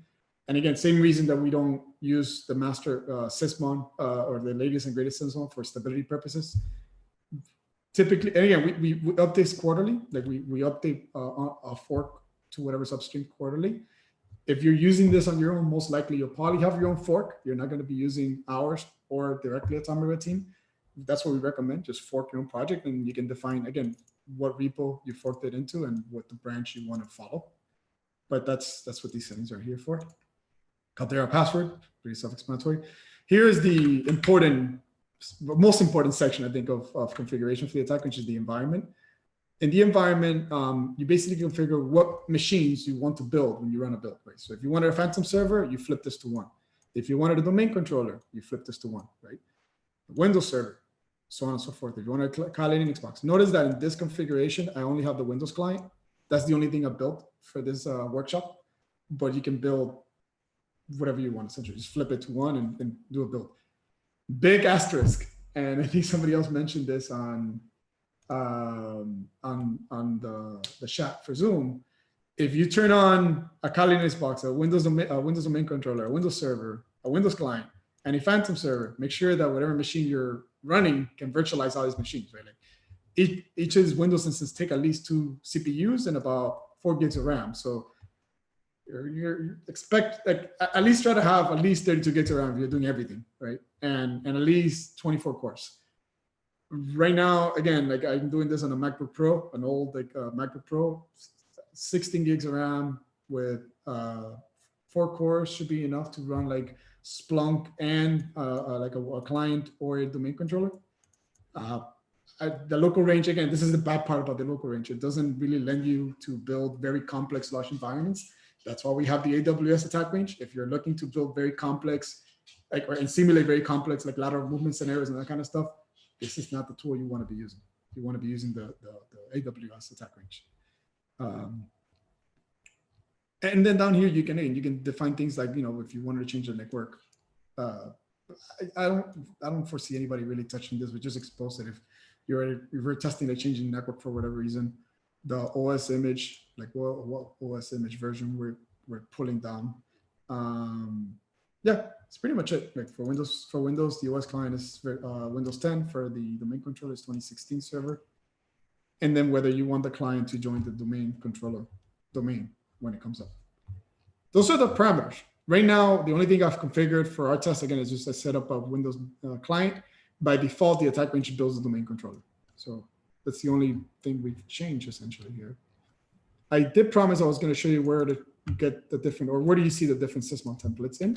And again, same reason that we don't use the master sysmon or the latest and greatest sysmon for stability purposes. Typically, and again, we update quarterly, like we update a fork to whatever's upstream quarterly. If you're using this on your own, most likely you'll probably have your own fork. You're not going to be using ours or directly Atomic Red Team. That's what we recommend. Just fork your own project, and you can define, again, what repo you forked it into and what the branch you want to follow. But that's what these settings are here for. Caldera password, pretty self-explanatory. Here is the most important section, I think, of configuration for the attack, which is the environment. In the environment, you basically configure what machines you want to build when you run a build, right? So if you wanted a Phantom server, you flip this to 1. If you wanted a domain controller, you flip this to 1, right? A Windows server, so on and so forth. If you want to call Linux box, notice that in this configuration, I only have the Windows client. That's the only thing I built for this workshop, but you can build whatever you want, essentially. Just flip it to 1 and do a build. Big asterisk, and I think somebody else mentioned this on the chat for Zoom. If you turn on a Kali Linux box, a Windows domain controller, a Windows server, a Windows client, and a Phantom server, make sure that whatever machine you're running can virtualize all these machines, right? Like each of these Windows instances take at least 2 CPUs and about 4 gigs of RAM. So you expect, like, at least try to have at least 32 gigs of RAM if you're doing everything, right? And at least 24 cores. Right now, again, like I'm doing this on a MacBook Pro, an old MacBook Pro, 16 gigs of RAM with 4 cores should be enough to run like Splunk and like a client or a domain controller. The local range, again, this is the bad part about the local range. It doesn't really lend you to build very complex large environments. That's why we have the AWS attack range. If you're looking to build very complex, and simulate very complex, like lateral movement scenarios and that kind of stuff, this is not the tool you want to be using. You want to be using the AWS attack range. And then down here, you can define things like, if you wanted to change the network. I don't foresee anybody really touching this. We just expose it if you're testing like changing network for whatever reason. The OS image, like what OS image version we're pulling down. Yeah, it's pretty much it. Like for Windows, the OS client is Windows 10. For the domain controller is 2016 server. And then whether you want the client to join the domain controller domain when it comes up. Those are the parameters. Right now, the only thing I've configured for our test, again, is just a setup of Windows client. By default, the attack range builds the domain controller. So that's the only thing we've changed essentially here. I did promise I was going to show you where to get the different, or where do you see the different sysmon templates in.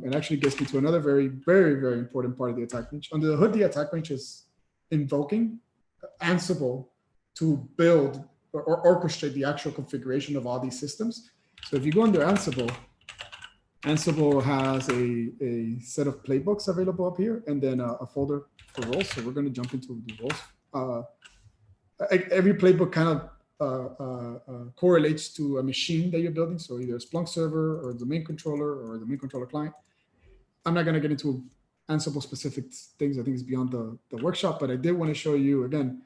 It actually gets me to another very, very, very important part of the attack range. Under the hood, the attack range is invoking Ansible to build or orchestrate the actual configuration of all these systems. So if you go under Ansible, Ansible has a set of playbooks available up here, and then a folder for roles. So we're going to jump into the roles. Every playbook kind of correlates to a machine that you're building. So either a Splunk server or a domain controller or a domain controller client. I'm not going to get into Ansible specific things. I think it's beyond the workshop, but I did want to show you again,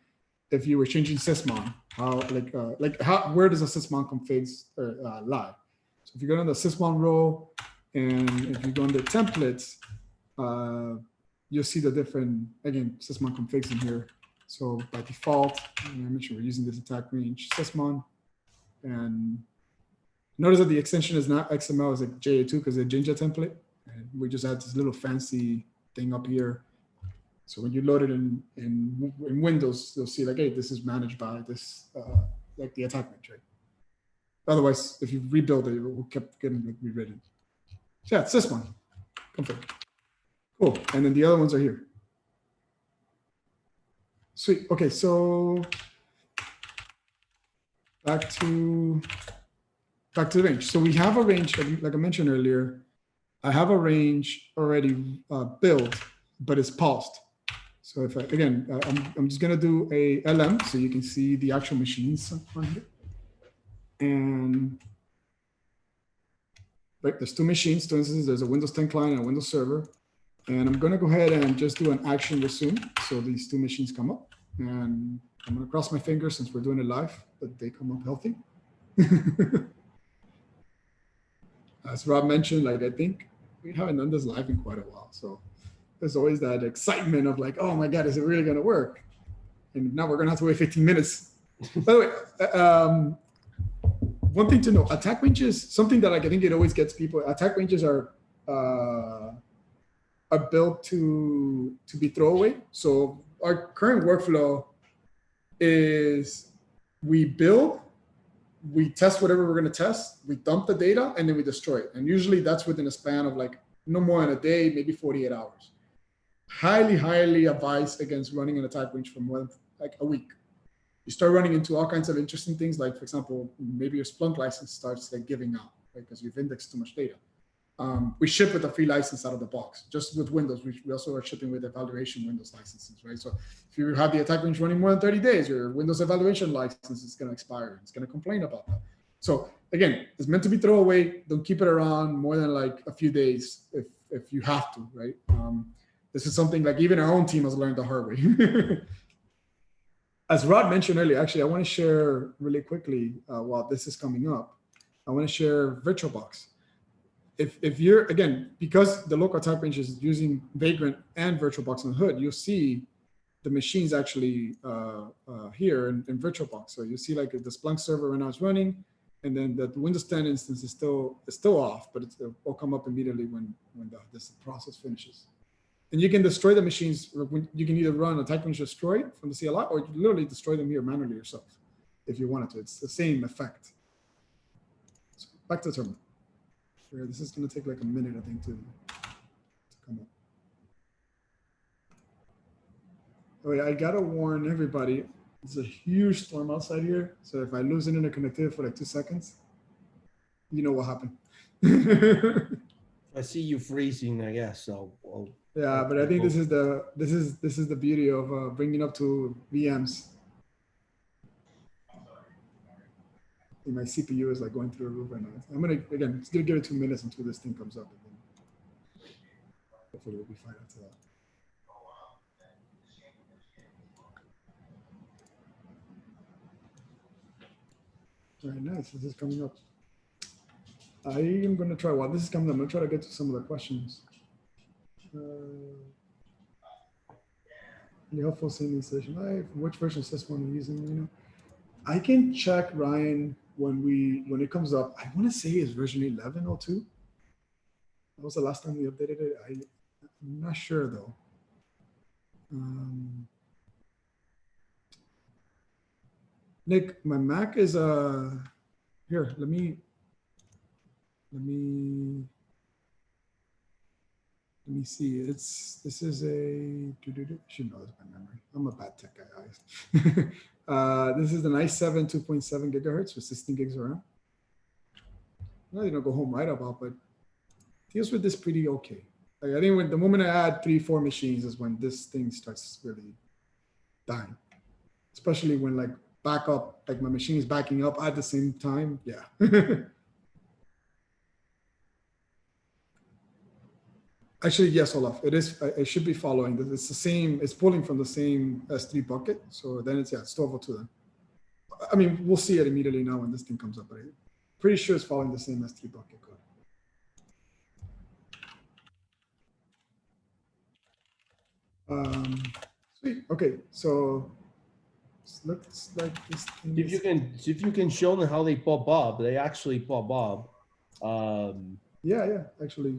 if you were changing sysmon, where does a sysmon configs lie? So if you go to the sysmon role, and if you go under templates, you'll see the different, again, sysmon configs in here. So by default, I mentioned we're using this attack range sysmon, and notice that the extension is not XML, it's like JA2 because it's a Jinja template. And we just add this little fancy thing up here. So when you load it in Windows, you'll see like, hey, this is managed by this, like the attack range, right? Otherwise, if you rebuild it, it will keep getting like rewritten. So yeah, sysmon config. Cool. And then the other ones are here. Sweet. Okay, so back to the range. So we have a range, like I mentioned earlier. I have a range already built, but it's paused. So if I'm just gonna do a LM so you can see the actual machines on here. And right, there's 2 machines. For instance, there's a Windows 10 client and a Windows server. And I'm gonna go ahead and just do an action resume. So these 2 machines come up. And I'm going to cross my fingers since we're doing it live that they come up healthy. As Rob mentioned, like I think we haven't done this live in quite a while. So there's always that excitement of like, oh my God, is it really going to work? And now we're going to have to wait 15 minutes. By the way, one thing to know, attack ranges, something that like, I think it always gets people, attack ranges are built to be throwaway. So our current workflow is we build, we test whatever we're going to test, we dump the data, and then we destroy it. And usually that's within a span of like no more than a day, maybe 48 hours. Highly, highly advised against running an attack range for more than like a week. You start running into all kinds of interesting things, like, for example, maybe your Splunk license starts like giving out, right, because you've indexed too much data. We ship with a free license out of the box. Just with Windows, we also are shipping with evaluation Windows licenses, right? So if you have the attack range running more than 30 days, your Windows evaluation license is going to expire. It's going to complain about that. So again, it's meant to be throwaway. Don't keep it around more than like a few days if you have to, right? This is something like even our own team has learned the hard way. As Rod mentioned earlier, actually, I want to share really quickly while this is coming up. I want to share VirtualBox. If you're, again, because the local attack range is using Vagrant and VirtualBox on the hood, you'll see the machines actually here in VirtualBox. So you see like the Splunk server right now is running, and then the Windows 10 instance is still off, but it'll come up immediately when this process finishes. And you can destroy the machines. You can either run attack range destroy from the CLI, or you literally destroy them here manually yourself if you wanted to. It's the same effect. So back to the terminal. This is going to take like a minute, I think, to come up. Oh yeah, I gotta warn everybody. It's a huge storm outside here. So if I lose internet connectivity for like 2 seconds, you know what happened.
I see you freezing, I guess. So
yeah, but I think this is the beauty of bringing up to VMs. My CPU is like going through the roof right now. I'm gonna it's gonna give it 2 minutes until this thing comes up, and then hopefully we'll be fine after that. All right, nice. This is coming up. I am gonna try while this is coming up. I'm gonna try to get to some of the questions. Any helpful same installation live? Which version of Sys1 are you using right now? I can check, Ryan, when it comes up. I want to say it's version 11.02. That was the last time we updated it. I'm not sure though. Nick, my Mac is here. Let me see. This is a should know this by memory. I'm a bad tech guy. This is an i7 2.7 gigahertz with 16 gigs of RAM. Well, you don't go home right about, but deals with this pretty okay. Like, I think when the moment I add 3-4 machines is when this thing starts really dying. Especially when like backup, like my machine is backing up at the same time. Yeah. Actually, yes, Olaf, it is. I should be following this. It's the same. It's pulling from the same S3 bucket. So then it's 1202 then. I mean, we'll see it immediately now when this thing comes up. But I'm pretty sure it's following the same S3 bucket code. Sweet. Okay, so looks like this thing
if you can show them how they pop up, they actually pop up.
Yeah. Actually,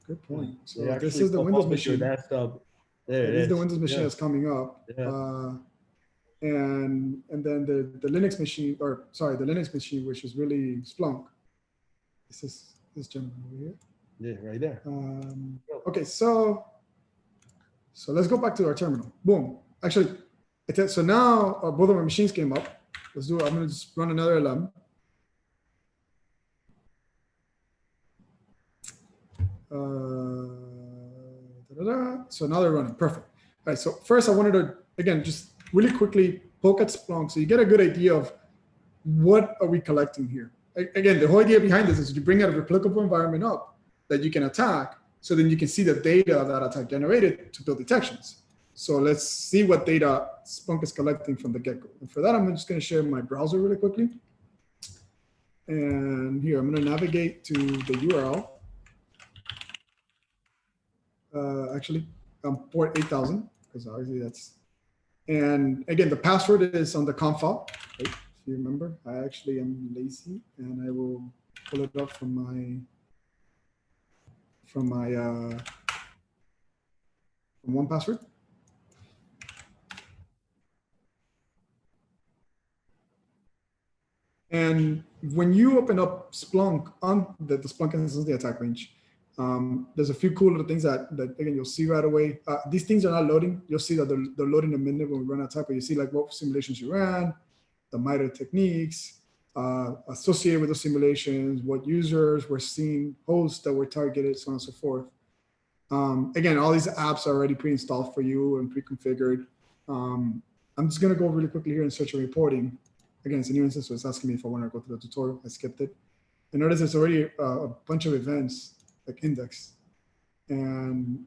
good point. So this is the Windows machine.
Desktop.
There it is. The Windows machine that's coming up.
Yeah.
And then the Linux machine, or sorry, the Linux machine, which is really Splunk. This is this gentleman over here.
Yeah, right there.
Okay, so let's go back to our terminal. Boom. Actually, so now both of our machines came up. Let's do it. I'm going to just run another LM. So now they're running. Perfect. All right. So first, I wanted to again just really quickly poke at Splunk so you get a good idea of what are we collecting here. Again, the whole idea behind this is you bring out a replicable environment up that you can attack, so then you can see the data that attack generated to build detections. So let's see what data Splunk is collecting from the get-go. And for that, I'm just going to share my browser really quickly. And here, I'm going to navigate to the URL. Actually, port 8000, because obviously that's, and again, the password is on the conf file, right? If you remember, I actually am lazy and I will pull it up from one password. And when you open up Splunk on the Splunk instance, the attack range, there's a few cool little things that again, you'll see right away. These things are not loading. You'll see that they're loading in a minute when we run attack, but you see like what simulations you ran, the MITRE techniques, associated with the simulations, what users were seeing, hosts that were targeted, so on and so forth. Again, all these apps are already pre-installed for you and pre-configured. I'm just gonna go really quickly here and search and reporting. Again, it's a new instance, so it's asking me if I want to go through the tutorial. I skipped it. And notice there's already a bunch of events like index. And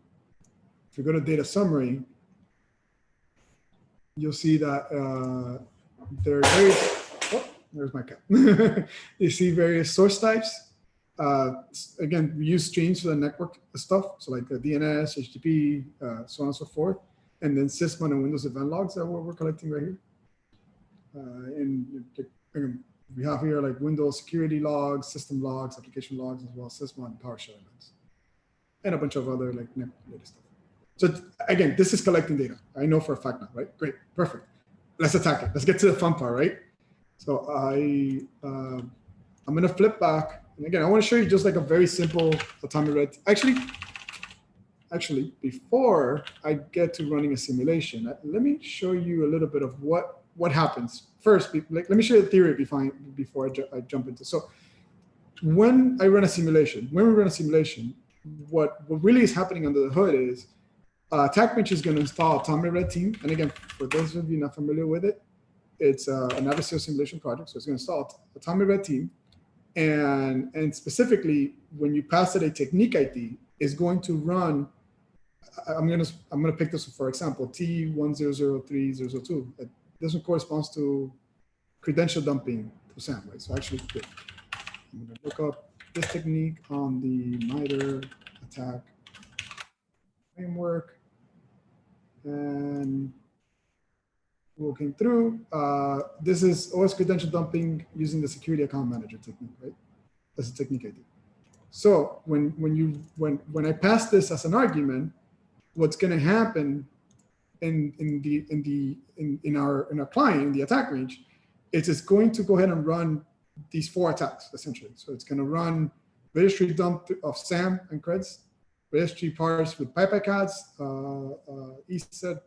if you go to data summary, you'll see that there are various, oh, there's my cat. You see various source types. Again, we use streams for the network stuff. So like the DNS, HTTP, so on and so forth. And then Sysmon and Windows event logs that we're collecting right here. And we have here like Windows security logs, system logs, application logs, as well as Sysmon and PowerShell events, and a bunch of other like net-related stuff. So again, this is collecting data. I know for a fact now, right? Great, perfect. Let's attack it. Let's get to the fun part, right? So I'm gonna flip back, and again, I want to show you just like a very simple atomic red. Actually, before I get to running a simulation, let me show you a little bit of what happens. First, let me show you the theory before I jump into. So when we run a simulation, what really is happening under the hood is Attack Range is going to install Atomic Red Team. And again, for those of you not familiar with it, it's an adversarial simulation project. So it's going to install Atomic Red Team. And specifically, when you pass it a technique ID, is going to run, I'm gonna pick this for example, T100302. This one corresponds to credential dumping to SAM, right? So actually, I'm going to look up this technique on the MITRE Attack framework, and walking through. This is OS credential dumping using the security account manager technique, right? That's a technique I did. So when I pass this as an argument, what's going to happen in our client, in the attack range, it's going to go ahead and run these 4 attacks essentially. So it's going to run registry dump of SAM and creds, registry parse with pipe ads, ESET.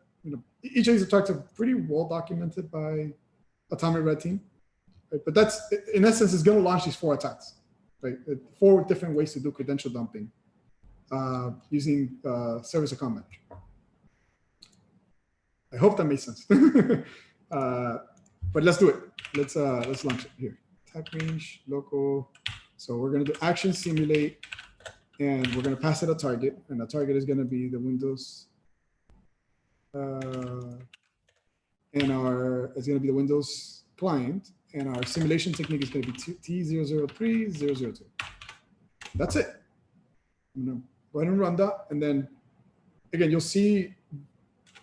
Each of these attacks are pretty well documented by Atomic Red Team, right? But that's, in essence, is going to launch these 4 attacks, right? 4 different ways to do credential dumping using service account manager. I hope that makes sense. But let's do it. Let's launch it here. Attack range, local. So we're going to do action simulate, and we're going to pass it a target, and the target is going to be the Windows, it's going to be the Windows client, and our simulation technique is going to be T003002. That's it. I'm going to go ahead and run that, and then again, you'll see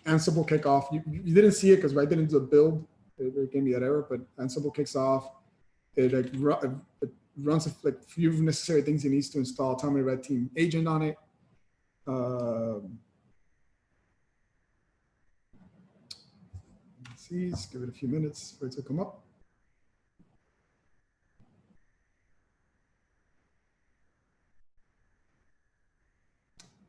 Ansible kick off. You didn't see it because I didn't do a build. It gave me that error, but Ansible kicks off. It runs a few necessary things it needs to install Atomic Red Team agent on it. Let's see, let's give it a few minutes for it to come up.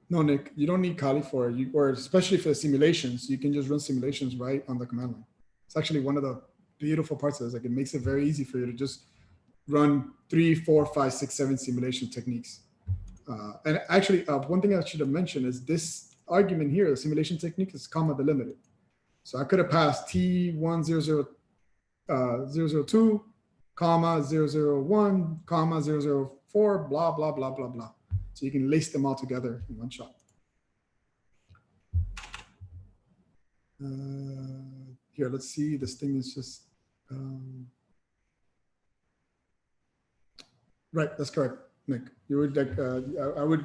No, Nick, you don't need Kali for it, or especially for the simulations. You can just run simulations right on the command line. It's actually one of the beautiful parts of this. Like, it makes it very easy for you to just run 3, 4, 5, 6, 7 simulation techniques. And actually, one thing I should have mentioned is this argument here, the simulation technique, is comma delimited. So I could have passed T100002, comma 001, comma 004, blah, blah, blah, blah, blah. So you can lace them all together in one shot. Here, let's see. This thing is just right. That's correct, Nick. You would like I would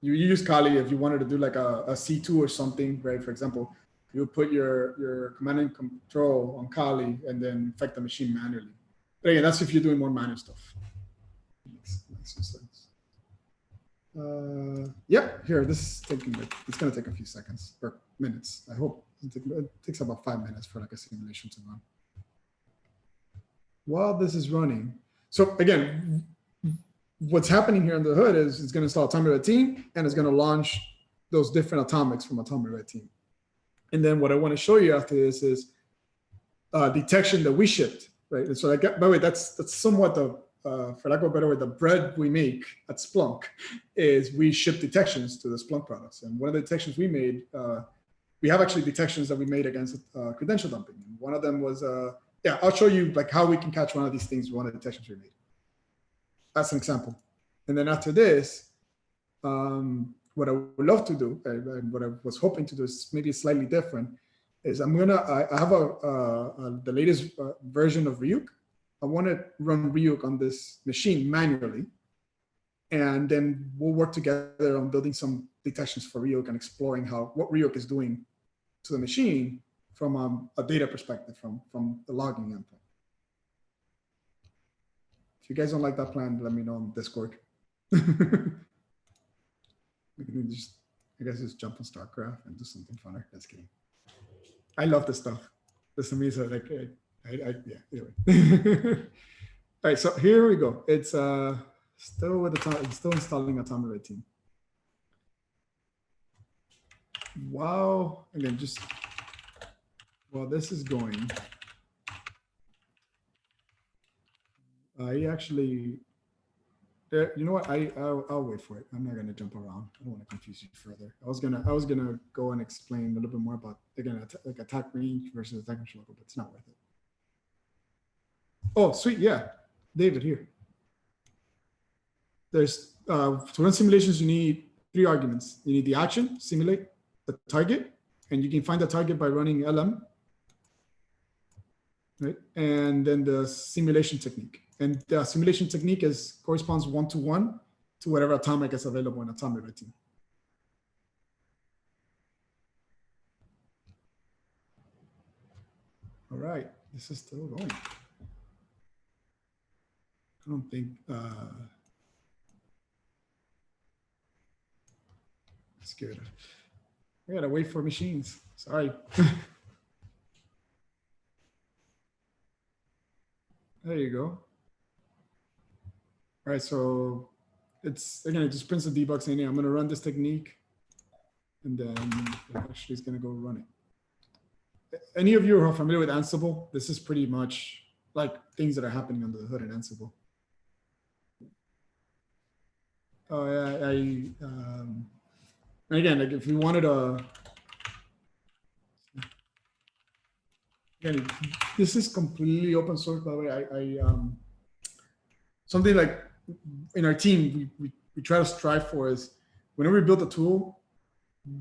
you use Kali if you wanted to do like a C2 or something, right? For example, you would put your command and control on Kali and then infect the machine manually. But again, that's if you're doing more manual stuff. Makes some sense. Yeah, here, this is taking like, it's going to take a few seconds or minutes. I hope it takes about 5 minutes for like a simulation to run. While this is running, so again, what's happening here in the hood is it's going to install Atomic Red Team and it's going to launch those different atomics from Atomic Red Team. And then what I want to show you after this is detection that we shipped, right? And so I get, by the way, that's somewhat the, for lack of a better word, the bread we make at Splunk is we ship detections to the Splunk products. And one of the detections we made, we have actually detections that we made against credential dumping. And one of them was, yeah, I'll show you like how we can catch one of these things, one of the detections we made. That's an example. And then after this, what I would love to do, and what I was hoping to do is maybe slightly different, is I have the latest version of Ryuk. I want to run Ryuk on this machine manually. And then we'll work together on building some detections for Ryuk and exploring what Ryuk is doing to the machine from a data perspective, from the logging endpoint. If you guys don't like that plan, let me know on Discord. We can just, I guess, just jump on StarCraft and do something funner. Just kidding. I love this stuff. This to me is like, yeah, anyway. All right, so here we go. It's still with it's still installing Atomic Red Team. Wow, again, just while this is going, I actually, you know what? I'll wait for it. I'm not gonna jump around. I don't want to confuse you further. I was gonna go and explain a little bit more about, again, like attack range versus attack range level, but it's not worth it. Oh, sweet, yeah, David here. There's to run simulations, you need 3 arguments. You need the action, simulate the target, and you can find the target by running LM, right? And then the simulation technique. And the simulation technique corresponds 1-to-1 to whatever atomic is available in Atomic Red Team. All right, this is still going. I don't think, it's good. I gotta wait for machines, sorry. There you go. All right, so it's, again, it just prints the debug saying, hey, I'm gonna run this technique, and then it actually is gonna go run it. Any of you who are familiar with Ansible, this is pretty much like things that are happening under the hood in Ansible. Oh yeah, again, like if you wanted again, this is completely open source, by the way. Something like in our team, we try to strive for is whenever we build a tool,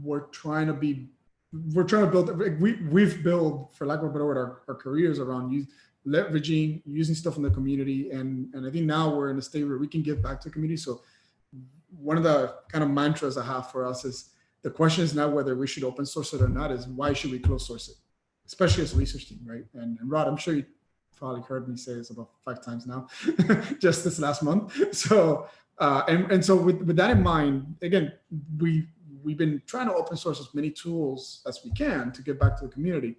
we're trying to build, we've built, for lack of a better word, our careers around leveraging, using stuff in the community. And I think now we're in a state where we can give back to the community. So one of the kind of mantras I have for us is the question is not whether we should open source it or not, is why should we close source it, especially as a research team, right? And Rod, I'm sure you probably heard me say this about 5 times now, just this last month. So, and so with that in mind, again, we've been trying to open source as many tools as we can to get back to the community.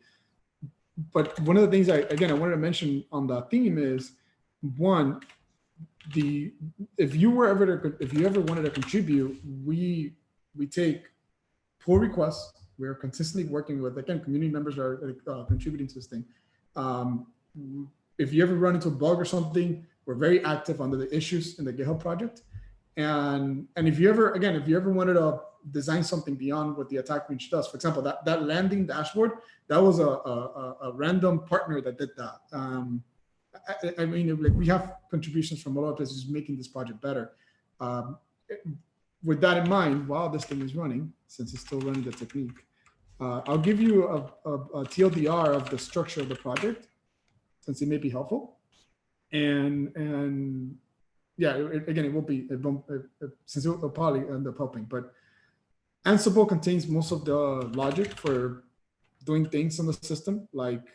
But one of the things I wanted to mention on the theme is, one, if you ever wanted to contribute, we take pull requests. We're consistently working with, again, community members are contributing to this thing. If you ever run into a bug or something, we're very active under the issues in the GitHub project. And if you ever wanted to design something beyond what the attack range does, for example, that landing dashboard, that was a random partner that did that. I mean, like, we have contributions from a lot of places making this project better. With that in mind, while this thing is running, since it's still running the technique, I'll give you a TLDR of the structure of the project, since it may be helpful. And yeah, again, it won't, since it will probably end up helping, but Ansible contains most of the logic for doing things on the system, like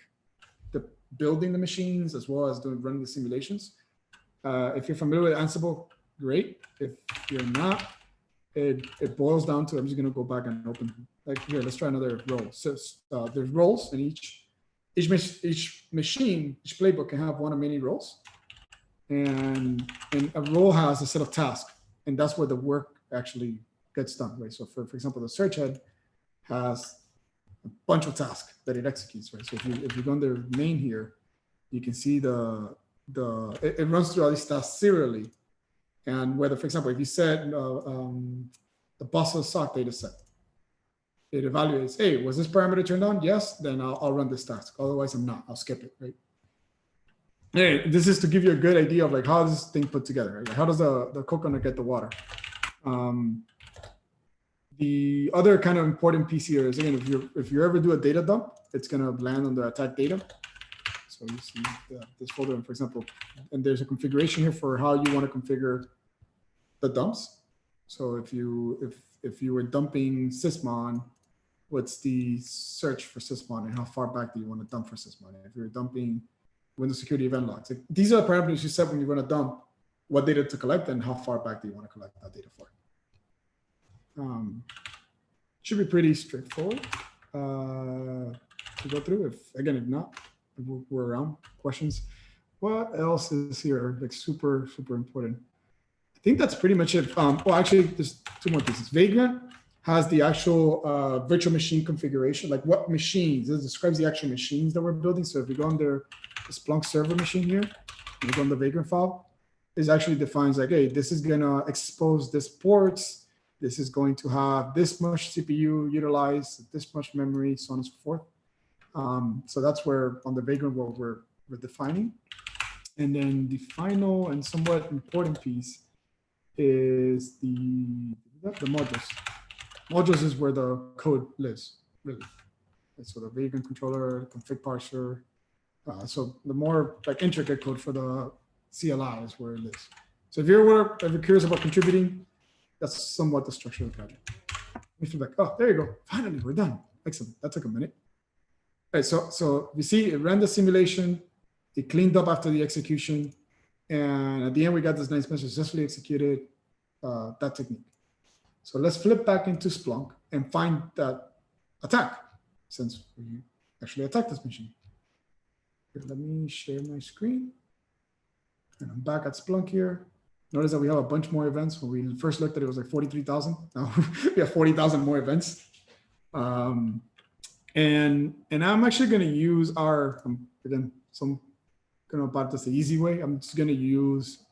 building the machines as well as running the simulations. If you're familiar with Ansible, great. If you're not, it boils down to, I'm just gonna go back and open, like here, let's try another role. So there's roles, and each machine, each playbook can have one of many roles. And a role has a set of tasks, and that's where the work actually gets done, right? So for example, the search head has a bunch of tasks that it executes, right? So if you go under main here, you can see it runs through all these tasks serially. And whether, for example, if you set the Boston stock data set, it evaluates, hey, was this parameter turned on? Yes, then I'll run this task. Otherwise, I'm not. I'll skip it, right? Hey, this is to give you a good idea of like how this thing put together. Right? Like how does the coconut get the water? The other kind of important piece here is, again, if you ever do a data dump, it's gonna land on the attack data. So you see this folder, for example, and there's a configuration here for how you want to configure the dumps. So if you were dumping sysmon, what's the search for sysmon, and how far back do you want to dump for sysmon? If you're dumping Windows security event logs, like, these are the parameters you set when you're going to dump what data to collect and how far back do you want to collect that data for. Should be pretty straightforward to go through. If not, we're around questions. What else is here? Like super important. I think that's pretty much it. Well, actually, there's two more pieces. Vagrant has the actual virtual machine configuration, like what machines. It describes the actual machines that we're building. So if you go under the Splunk server machine here, you go on the Vagrant file, it actually defines like, hey, this is gonna expose this ports. This is going to have this much CPU utilized, this much memory, so on and so forth. So that's where on the Vagrant world we're defining. And then the final and somewhat important piece is the modules. Modules is where the code lives, really. And so the Vagrant controller, config parser. So the more like intricate code for the CLI is where it lives. So if you're curious about contributing, that's somewhat the structure of the project. We feel like, oh, there you go. Finally, we're done. Excellent. That took a minute. All right, so you see it ran the simulation, it cleaned up after the execution, and at the end we got this nice message, successfully executed that technique. So let's flip back into Splunk and find that attack, since we actually attacked this machine. Here, let me share my screen. And I'm back at Splunk here. Notice that we have a bunch more events. When we first looked at it, it was like 43,000. Now we have 40,000 more events. And I'm actually going to use again, I'm going to about this the easy way. I'm just going to use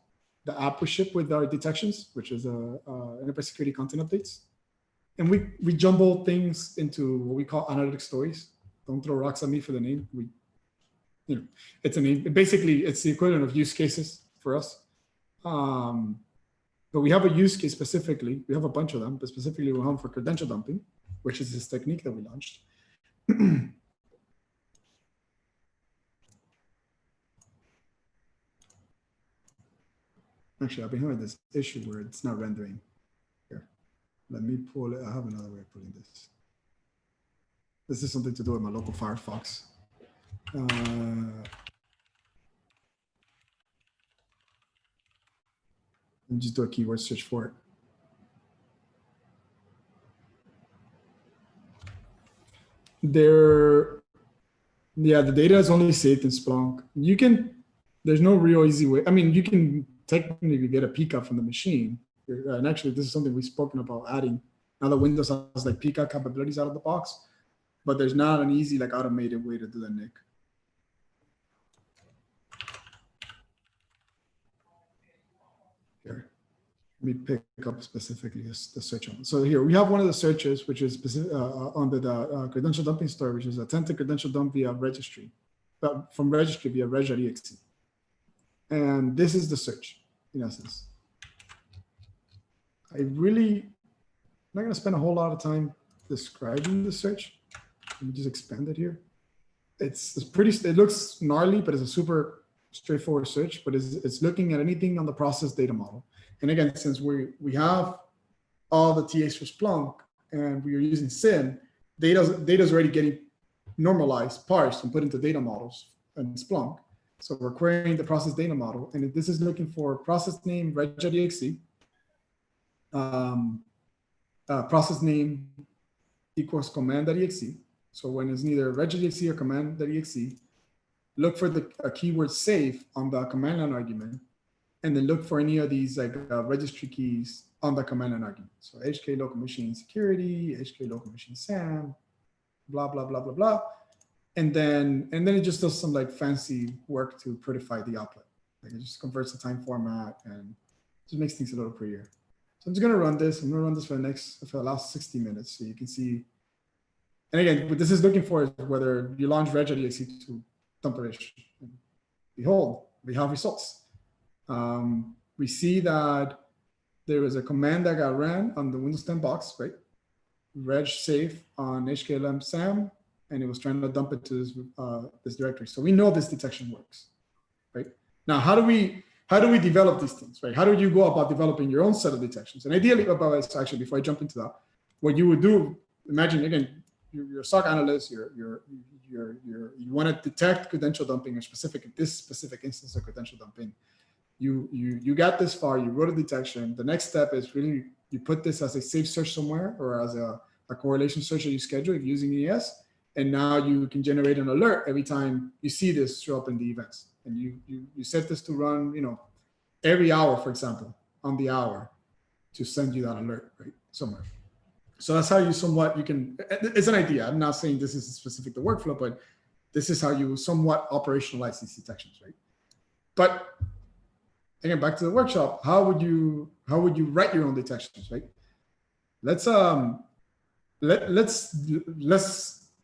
the app we ship with our detections, which is enterprise security content updates. And we jumble things into what we call analytic stories. Don't throw rocks at me for the name. It's a name. Basically, it's the equivalent of use cases for us. But we have a use case specifically. We have a bunch of them, but specifically we're home for credential dumping, which is this technique that we launched. Actually, I've been having this issue where it's not rendering. Here, let me pull it. I have another way of pulling this. This is something to do with my local Firefox. And just do a keyword search for it. The data is only saved in Splunk. There's no real easy way. I mean, you can technically get a PCAP from the machine. And actually, this is something we've spoken about adding. Now that Windows has like PCAP capabilities out of the box, but there's not an easy like automated way to do that, Nick. Here, let me pick up specifically the search on. So here we have one of the searches, which is specific, under the credential dumping story, which is attempted credential dump via registry, from registry via reg.exe. And this is the search in essence. I'm not going to spend a whole lot of time describing the search. Let me just expand it here. It's pretty, it looks gnarly, but it's a super straightforward search, but it's looking at anything on the process data model. And again, since we have all the TAs for Splunk and we are using SIM, data's already getting normalized, parsed, and put into data models in Splunk. So we're querying the process data model, and this is looking for process name reg.exe, process name equals command.exe. So when it's neither reg.exe or command.exe, look for the keyword safe on the command line argument, and then look for any of these like registry keys on the command line argument. So HK local machine security, HK local machine SAM, blah, blah, blah, blah, blah. And then it just does some like fancy work to prettify the output. Like it just converts the time format and just makes things a little prettier. So I'm just gonna run this. I'm gonna run this for the last 60 minutes so you can see. And again, what this is looking for is whether you launch reg.exe to dump it. Behold, we have results. We see that there was a command that got ran on the Windows 10 box, right? Reg safe on HKLM SAM, and it was trying to dump it to this directory. So we know this detection works, right? Now, how do we develop these things, right? How do you go about developing your own set of detections? And ideally, actually, before I jump into that, what you would do, imagine again, you're a SOC analyst, you want to detect credential dumping or this specific instance of credential dumping. You got this far, you wrote a detection. The next step is really you put this as a safe search somewhere or as a correlation search that you schedule if you're using ES. And now you can generate an alert every time you see this show up in the events. And you set this to run, every hour, for example, on the hour to send you that alert, right? Somewhere. So that's how you can, it's an idea. I'm not saying this is specific to workflow, but this is how you somewhat operationalize these detections, right? But again, back to the workshop, how would you write your own detections, right? Let's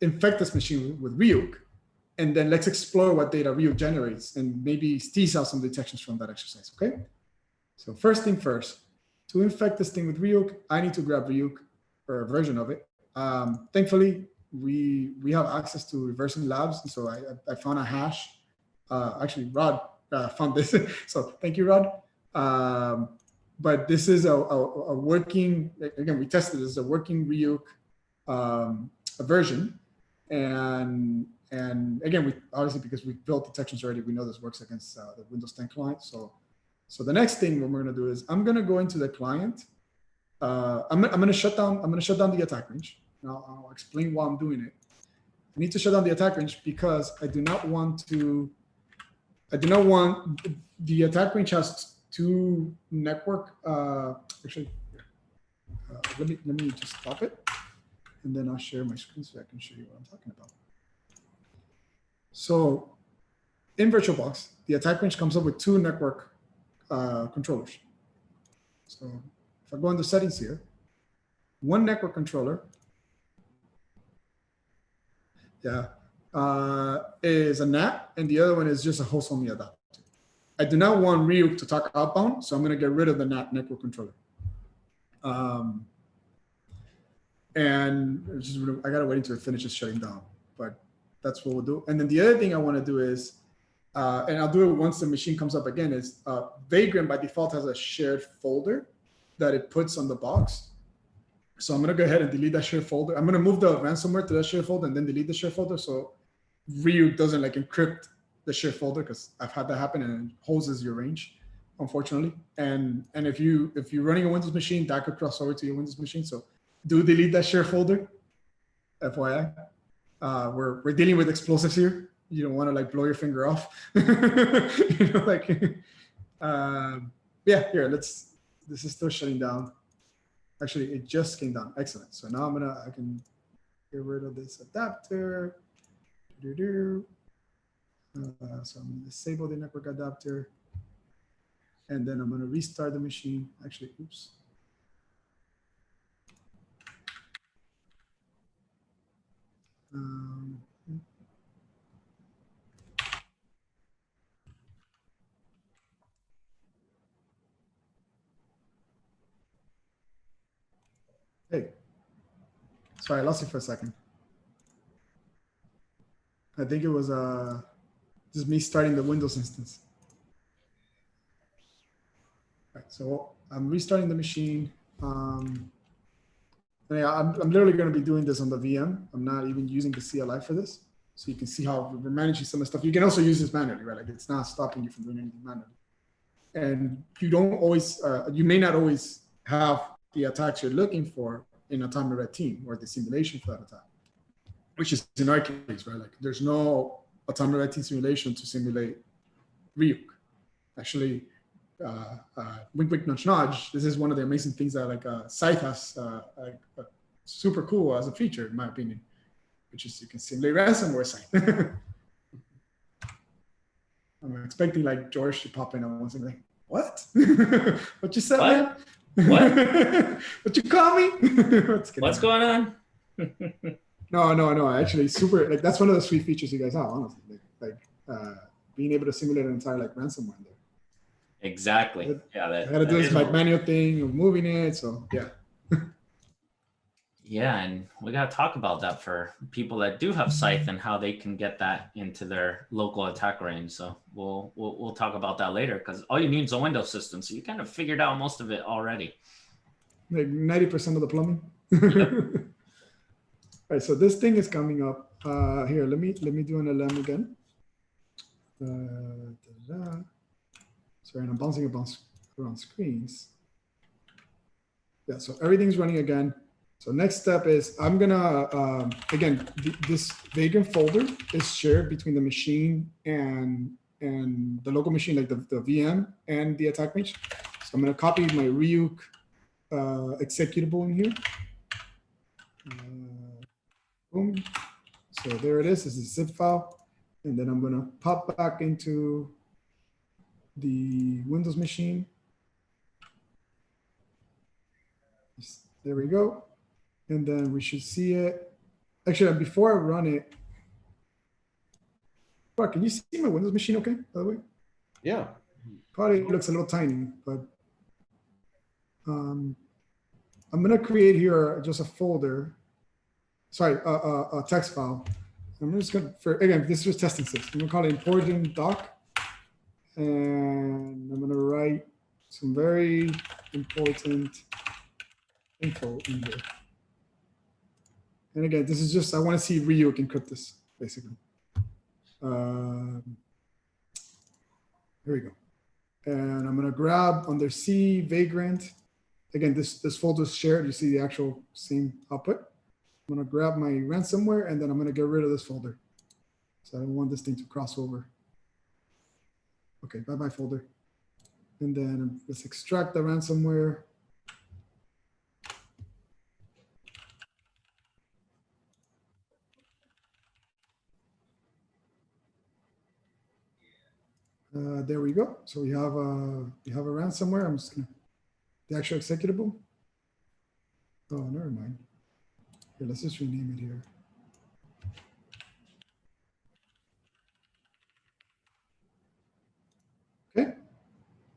infect this machine with Ryuk, and then let's explore what data Ryuk generates and maybe tease out some detections from that exercise, okay? So first thing first, to infect this thing with Ryuk, I need to grab Ryuk or a version of it. Thankfully, we have access to reversing labs, and so I found a hash. Actually, Rod found this, so thank you, Rod. But this is a working, again, we tested this, a working Ryuk version. And again, we obviously, because we built detections already, we know this works against the Windows 10 client. So the next thing what we're going to do is I'm going to go into the client. I'm going to shut down the attack range. Now I'll explain why I'm doing it. I need to shut down the attack range because I do not want the attack range has two network. Actually, let me just stop it. And then I'll share my screen so I can show you what I'm talking about. So in VirtualBox, the attack range comes up with two network controllers. So if I go into settings here, one network controller is a NAT, and the other one is just a host-only adapter. I do not want Ryuk to talk outbound, so I'm going to get rid of the NAT network controller. And I gotta wait until it finishes shutting down, but that's what we'll do. And then the other thing I want to do is, and I'll do it once the machine comes up again, is Vagrant by default has a shared folder that it puts on the box. So I'm gonna go ahead and delete that shared folder. I'm gonna move the ransomware to that shared folder and then delete the shared folder so Ryuk doesn't like encrypt the shared folder, because I've had that happen and it hoses your range, unfortunately. And if you're running a Windows machine, that could cross over to your Windows machine. So do delete that share folder, FYI. We're dealing with explosives here. You don't want to like blow your finger off. Yeah, here, this is still shutting down. Actually, it just came down. Excellent. So now I can get rid of this adapter. So I'm going to disable the network adapter. And then I'm going to restart the machine. Actually, oops. Hey, sorry, I lost you for a second. I think it was just me starting the Windows instance. Right, so I'm restarting the machine. Yeah, I'm literally going to be doing this on the VM. I'm not even using the CLI for this. So you can see how we're managing some of the stuff. You can also use this manually, right? Like it's not stopping you from doing anything manually. And you don't always, you may not always have the attacks you're looking for in a time red team or the simulation for that attack, which is in our case, right? Like there's no atomic red team simulation to simulate Ryuk. Actually, wink, wink, nudge, nudge. This is one of the amazing things that like Scythe has super cool as a feature, in my opinion, which is you can simulate ransomware Scythe. I'm expecting like George to pop in on one thing like, what? What you said,
What?
man?
What?
What you call me?
What's going on?
No. Actually, super. Like that's one of the sweet features you guys have, honestly. Like being able to simulate an entire like ransomware in there.
Exactly. Yeah.
I gotta do this like manual thing of moving it. So yeah.
Yeah, and we got to talk about that for people that do have Scythe and how they can get that into their local attack range. So we'll talk about that later because all you need is a Windows system. So you kind of figured out most of it already.
Like 90% of the plumbing.
Yep.
All right, so this thing is coming up. Here, let me do an LM again. Sorry, and I'm bouncing around screens. Yeah, so everything's running again. So next step is I'm gonna, again, this Vagrant folder is shared between the machine and the local machine, like the VM and the attack range. So I'm gonna copy my Ryuk executable in here. Boom. So there it is. This is a zip file. And then I'm gonna pop back into the Windows machine. There we go. And then we should see it. Actually, before I run it, Mark, can you see my Windows machine okay, by the way?
Yeah.
Probably looks a little tiny, but I'm going to create here just a folder. Sorry, a text file. I'm just going to, again, this is testing system. I'm going to call it important doc. And I'm going to write some very important info in here. And again, this is just, I want to see Ryuk encrypt this, basically. Here we go. And I'm going to grab under C, Vagrant. Again, this folder is shared. You see the actual same output. I'm going to grab my ransomware, and then I'm going to get rid of this folder. So I don't want this thing to cross over. Okay, bye-bye folder. And then let's extract the ransomware. There we go. So we have a ransomware. I'm just gonna the actual executable. Oh, never mind. Here, let's just rename it here. Okay.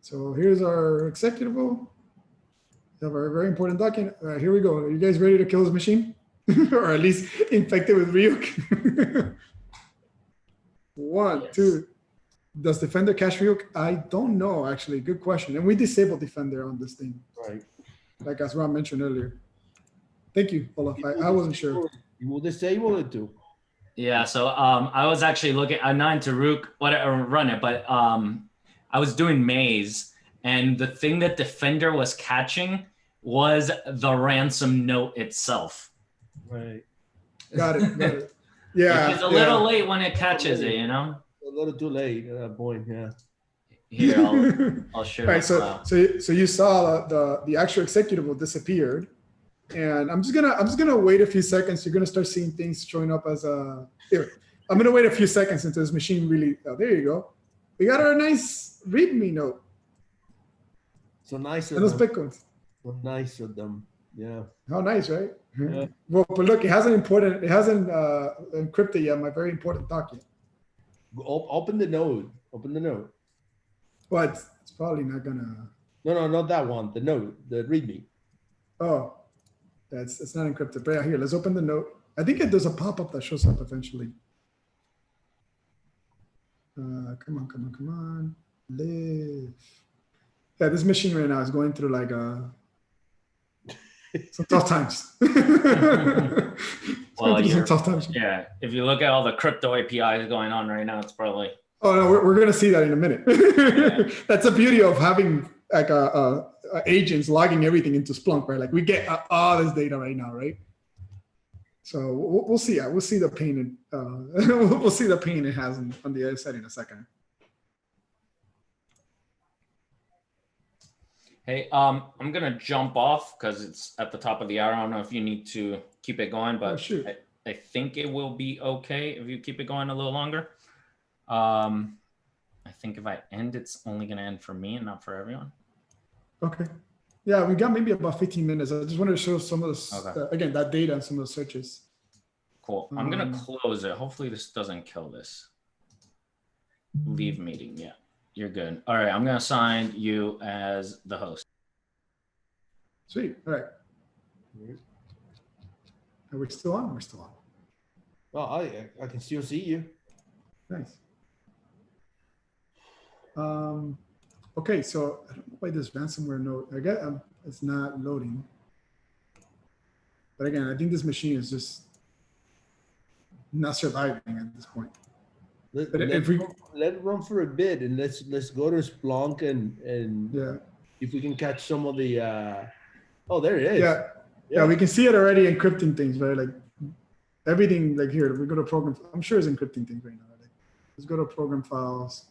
So here's our executable. We have our very important document. All right, here we go. Are you guys ready to kill this machine? Or at least infect it with Ryuk? One, yes. Two. Does Defender cache Ryuk? I don't know, actually. Good question. And we disabled Defender on this thing.
Right.
Like as Rob mentioned earlier. Thank you, Olaf. I wasn't sure.
You will disable it too.
Yeah, so I was actually looking, I'm not into Rook, whatever, run it, but I was doing Maze, and the thing that Defender was catching was the ransom note itself.
Right.
Got it. Yeah.
It's a little late when it catches it, you know?
A little too late at that point, yeah.
Here, I'll share.
All right, so you saw the actual executable disappeared, and I'm just gonna wait a few seconds. You're gonna start seeing things showing up as a here. I'm gonna wait a few seconds until this machine really. Oh, there you go. We got our nice README note.
So nice
of those bitcoins.
So nice of them. Yeah.
How nice, right?
Yeah.
Well, but look, it hasn't encrypted yet my very important document.
Open the node. Open the node.
But it's probably not gonna.
No, not that one. The node, the README.
Oh, it's not encrypted. But yeah, here, let's open the node. I think there's a pop-up that shows up eventually. Come on, come on, come on. Live. Yeah, this machine right now is going through like some tough times.
Well,
some tough times.
Yeah, if you look at all the crypto APIs going on right now, it's probably.
Oh no, we're going to see that in a minute.
Yeah.
That's the beauty of having like agents logging everything into Splunk, right? Like we get all this data right now, right? So we'll see. We'll see the pain. We'll see the pain it has on the other side in a second.
Hey, I'm gonna jump off because it's at the top of the hour. I don't know if you need to keep it going, but I think it will be okay if you keep it going a little longer. I think if I end, it's only gonna end for me and not for everyone.
Okay. Yeah, we got maybe about 15 minutes. I just wanted to show some of the, again, that data and some of the searches.
Cool. I'm gonna close it. Hopefully this doesn't kill this. Leave meeting. Yeah. You're good. All right, I'm going to assign you as the host.
Sweet. All right. Are we still on? We're still on.
Well, I can still see you.
Nice. Okay, so I don't know why this ransomware node, I get it's not loading. But again, I think this machine is just not surviving at this point.
Let it run for a bit, and let's go to Splunk and
yeah,
if we can catch some of the oh, there it is.
Yeah, we can see it already encrypting things, right? Like everything, like here, we go to program. I'm sure it's encrypting things right now. Like, let's go to program files.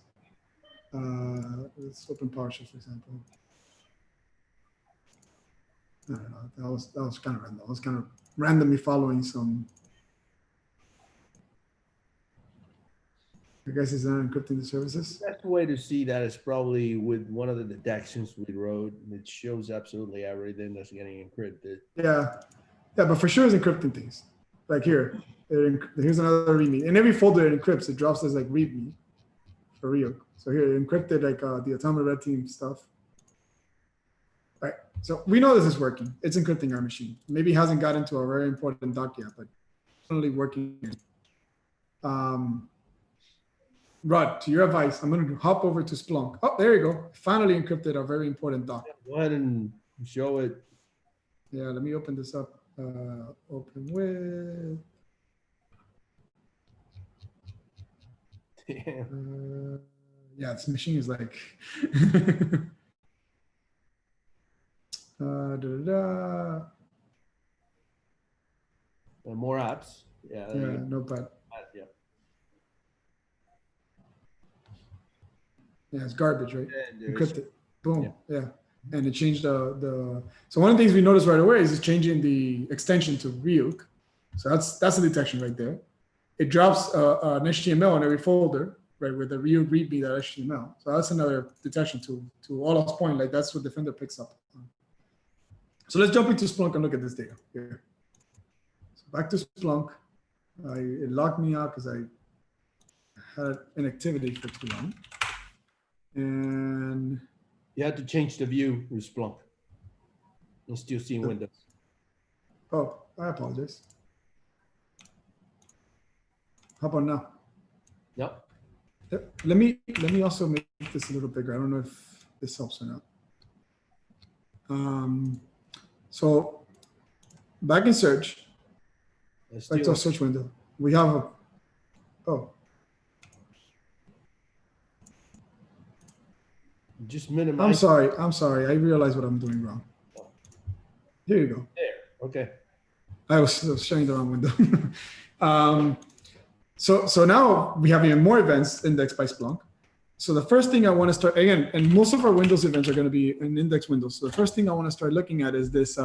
Let's open PowerShell, for example. I don't know. That was kind of random. I was kind of randomly following some. I guess it's not encrypting the services.
The best way to see that is probably with one of the detections we wrote. It shows absolutely everything that's getting encrypted.
Yeah, but for sure it's encrypting things. Like here, here's another README. In every folder it encrypts, it drops as like README for real. So here it encrypted like the Atomic Red Team stuff. Right, so we know this is working. It's encrypting our machine. Maybe it hasn't gotten to a very important doc yet, but definitely working. Rod, to your advice, I'm going to hop over to Splunk. Oh, there you go. Finally encrypted a very important doc.
Go ahead and show it.
Yeah, let me open this up. Open with. Yeah, this machine is like.
More apps. Yeah.
No bad.
Yeah.
Yeah, it's garbage, right? Encrypted. Boom. Yeah. And it changed the. So one of the things we noticed right away is it's changing the extension to Ryuk. So that's a detection right there. It drops an HTML in every folder, right, with the Ryuk readme.html. So that's another detection to Allak's point. Like that's what Defender picks up. So let's jump into Splunk and look at this data here. So back to Splunk. It locked me out because I had an activity for too long. And
you had to change the view with Splunk. I'm still seeing Windows.
Oh, I apologize. How about now?
Yep.
Let me also make this a little bigger. I don't know if this helps or not. So back in search, back to our search window, we have
just minimize.
I'm sorry. I realized what I'm doing wrong. Here you go.
There. Okay.
I was showing the wrong window. So now we have even more events indexed by Splunk. So the first thing I want to start again, and most of our Windows events are going to be in index windows. So the first thing I want to start looking at is this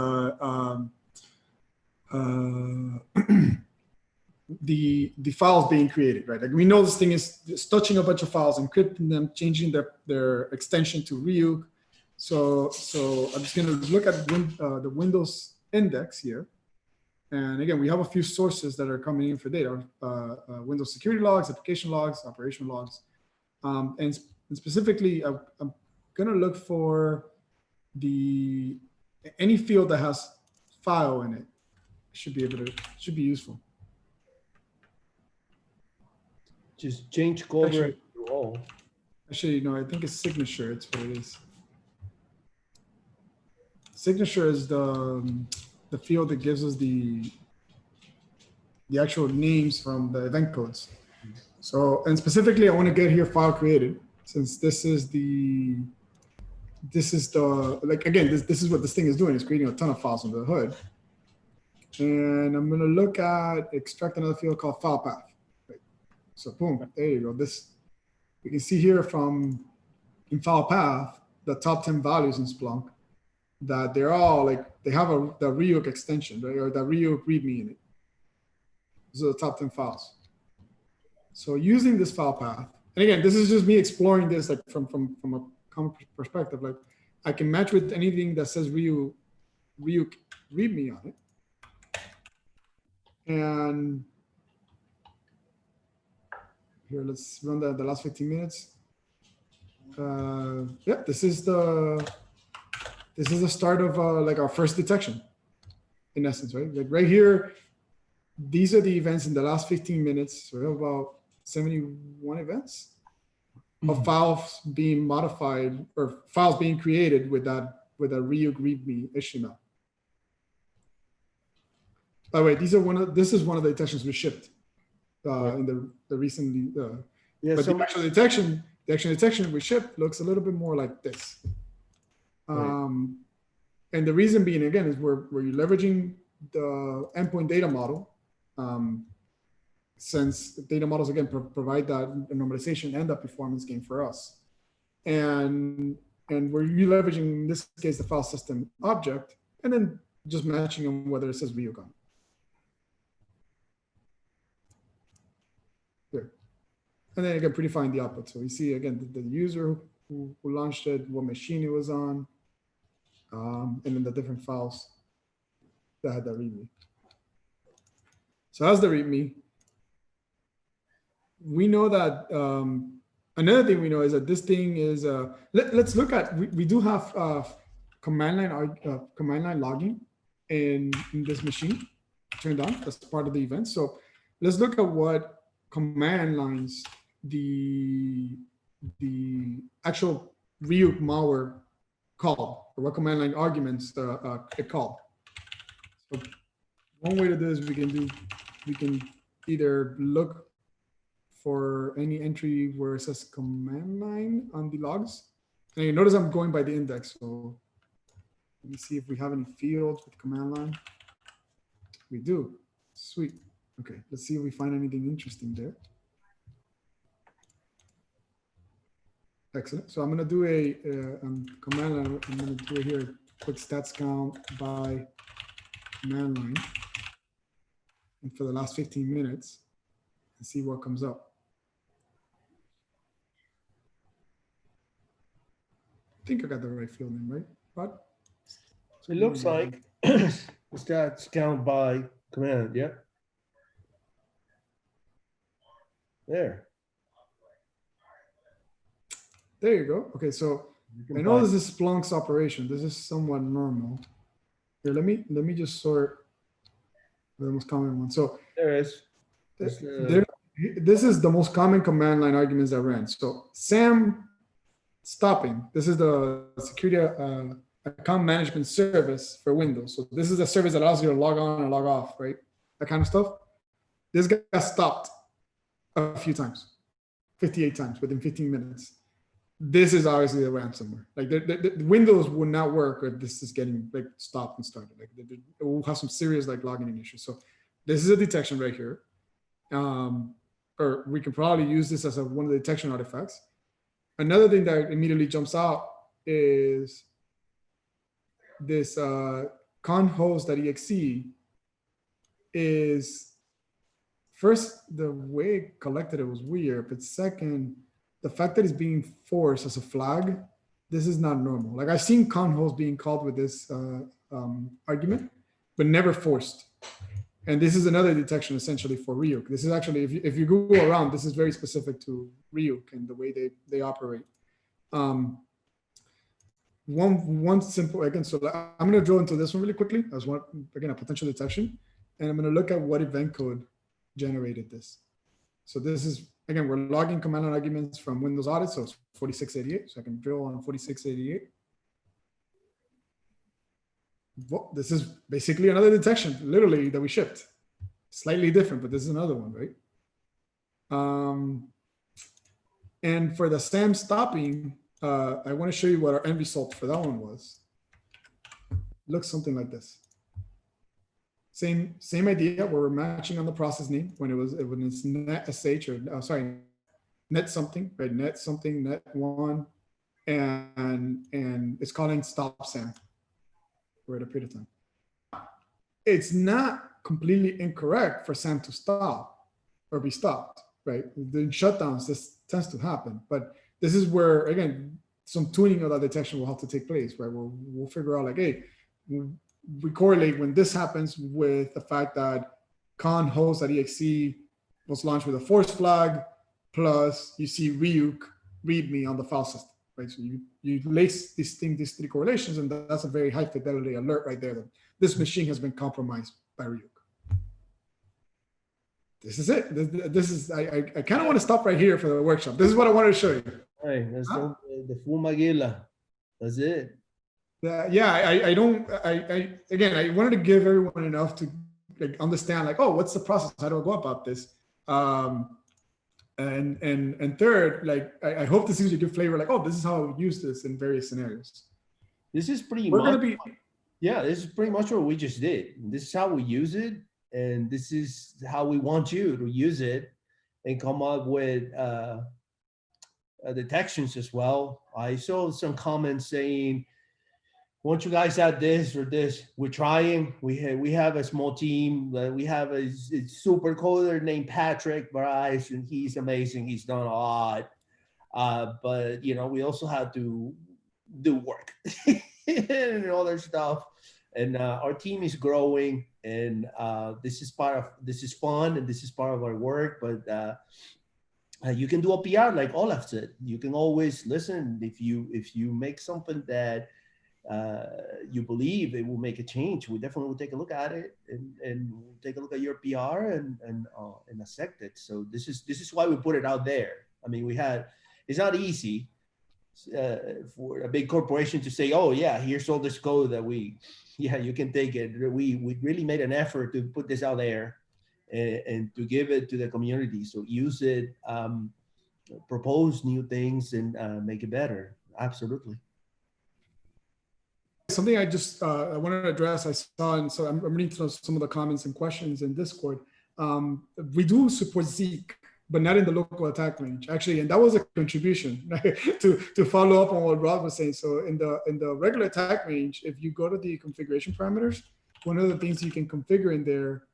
the files being created, right? Like we know this thing is just touching a bunch of files, encrypting them, changing their extension to Ryuk. So I'm just going to look at the Windows index here. And again, we have a few sources that are coming in for data, Windows security logs, application logs, operation logs. And specifically, I'm going to look for any field that has file in it. Should be useful.
Just change Caldera to Oh,
Actually, no, I think it's signature. It's what it is. Signature is the field that gives us the actual names from the event codes. So, and specifically, I want to get here file created, since this is the like, again, this is what this thing is doing. It's creating a ton of files under the hood. And I'm going to look at extract another field called file path. Right. So boom, there you go. This, we can see here from in file path, the top 10 values in Splunk, that they're all like, they have the Ryuk extension, right? Or the Ryuk README in it. These are the top 10 files. So using this file path, and again, this is just me exploring this like from a common perspective. Like I can match with anything that says Ryuk README on it. And here, let's run the last 15 minutes. Yeah, this is the start of like our first detection, in essence, right? Like right here, these are the events in the last 15 minutes. So we have about 71 events of files being modified or files being created with a Ryuk README HTML. By the way, this is one of the detections we shipped in the recently.
yeah.
But
So
the actual detection we shipped looks a little bit more like this.
Right.
And the reason being, again, is where you're leveraging the endpoint data model, since data models, again, provide that normalization and that performance gain for us. And where you're leveraging, in this case, the file system object, and then just matching them whether it says Ryuk on it. Here. And then again, predefine the output. So we see, again, the user who launched it, what machine it was on, and then the different files that had the README. So as the README, we know that another thing we know is that this thing is, let's look at, we do have command line logging in this machine turned on. That's part of the event. So let's look at what command lines the actual Ryuk malware called, or what command line arguments it called. So one way to do this, we can either look for any entry where it says command line on the logs. And you notice I'm going by the index. So let me see if we have any fields with command line. We do. Sweet. Okay, let's see if we find anything interesting there. Excellent. So I'm going to do a command line. I'm going to do it here. Quick stats count by command line. And for the last 15 minutes, and see what comes up. I think I got the right field name, right? But
it looks like stats count by command. Yeah. There
you go. Okay, so I know this is Splunk's operation. This is somewhat normal. Here, let me just sort the most common one. So
there is.
This is the most common command line arguments that ran. So SAM stopping. This is the security account management service for Windows. So this is a service that allows you to log on and log off, right? That kind of stuff. This got stopped a few times, 58 times within 15 minutes. This is obviously the ransomware. Like the Windows would not work if this is getting like stopped and started. Like it will have some serious like logging issues. So this is a detection right here. Or we can probably use this as one of the detection artifacts. Another thing that immediately jumps out is this conhost.exe is, first, the way it collected it was weird, but second, the fact that it's being forced as a flag, this is not normal. Like I've seen conhost being called with this argument, but never forced. And this is another detection essentially for Ryuk. This is actually, if you Google around, this is very specific to Ryuk and the way they operate. One simple, again, so I'm going to drill into this one really quickly as one, again, a potential detection. And I'm going to look at what event code generated this. So this is, again, we're logging command line arguments from Windows Audit, so it's 4688. So I can drill on 4688. Well, this is basically another detection, literally, that we shipped. Slightly different, but this is another one, right? And for the SAM stopping, I want to show you what our end result for that one was. Looks something like this. Same idea where we're matching on the process name when it's net sh or sorry, net something, right? Net something, net one, and it's calling stop SAM for a period of time. It's not completely incorrect for SAM to stop or be stopped, right? During shutdowns, this tends to happen, but this is where, again, some tuning of that detection will have to take place, right? We'll figure out like, hey, we correlate when this happens with the fact that con host.exe was launched with a force flag, plus you see Ryuk readme on the file system, right? So you lace these three correlations, and that's a very high fidelity alert right there that this machine has been compromised by Ryuk. This is it. This is, I kind of want to stop right here for the workshop. This is what I wanted to show you.
All right, that's the full Magilla. That's it.
Yeah, again, I wanted to give everyone enough to like understand, like, oh, what's the process? How do I go about this? And third, like, I hope this gives you a good flavor, like, oh, this is how I would use this in various scenarios.
This is pretty
We're
much,
gonna be,
yeah, this is pretty much what we just did. This is how we use it, and this is how we want you to use it and come up with detections as well. I saw some comments saying, once you guys add this or this, we're trying. We have a small team. We have a super coder named Patrick Bryce, and he's amazing. He's done a lot. But you know, we also have to do work and other stuff. And our team is growing, and this is fun, and this is part of our work. But you can do a PR like Olaf said. You can always listen if you make something that you believe it will make a change. We definitely will take a look at it, and we'll take a look at your PR and dissect it. So this is why we put it out there. I mean, it's not easy for a big corporation to say, oh yeah, here's all this code that you can take it. We really made an effort to put this out there and to give it to the community. So use it, propose new things, and make it better. Absolutely.
Something I just I wanted to address, I saw, and so I'm reading through some of the comments and questions in Discord. We do support Zeek, but not in the local attack range, actually, and that was a contribution to follow up on what Rod was saying. So in the regular attack range, if you go to the configuration parameters, one of the things you can configure in there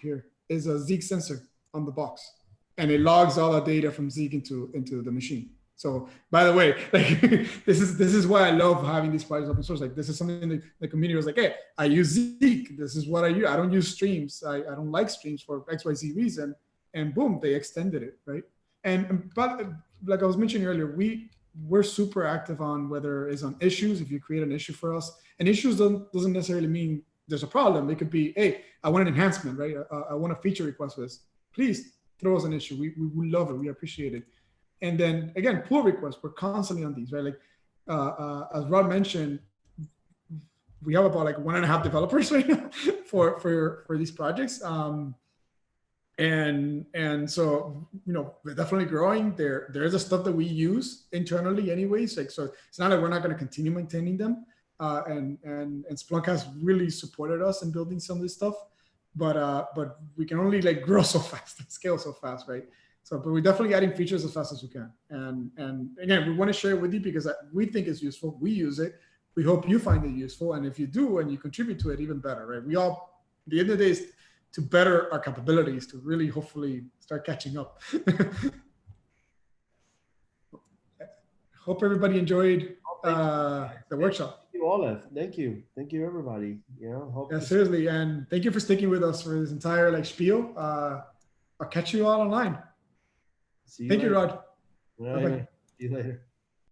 here is a Zeek sensor on the box, and it logs all the data from Zeek into the machine. So, by the way, like this is why I love having these projects open source. Like, this is something that the community was like, hey, I use Zeek. This is what I use. I don't use streams. I don't like streams for XYZ reason. And boom, they extended it, right? But like I was mentioning earlier, we're super active on whether it's on issues. If you create an issue for us, and issues doesn't necessarily mean there's a problem. It could be, hey, I want an enhancement, right? I want a feature request for this. Please throw us an issue. We love it. We appreciate it. And then again, pull requests, we're constantly on these, right? Like as Rod mentioned, we have about like 1.5 developers right now for these projects. And so, you know, we're definitely growing. There's a stuff that we use internally anyways. Like, so it's not like we're not going to continue maintaining them. And Splunk has really supported us in building some of this stuff, but we can only like grow so fast and scale so fast, right? So, but we're definitely adding features as fast as we can. And again, we want to share it with you because we think it's useful. We use it. We hope you find it useful. And if you do and you contribute to it, even better, right? We all, at the end of the day, is to better our capabilities to really hopefully start catching up. Hope everybody enjoyed the workshop.
Thank you, Olaf. Thank you. Thank you, everybody. You know,
yeah, seriously. And thank you for sticking with us for this entire like spiel. I'll catch you all online.
See you
Thank
later.
you, Rod.
Right.
Bye-bye.
See you later.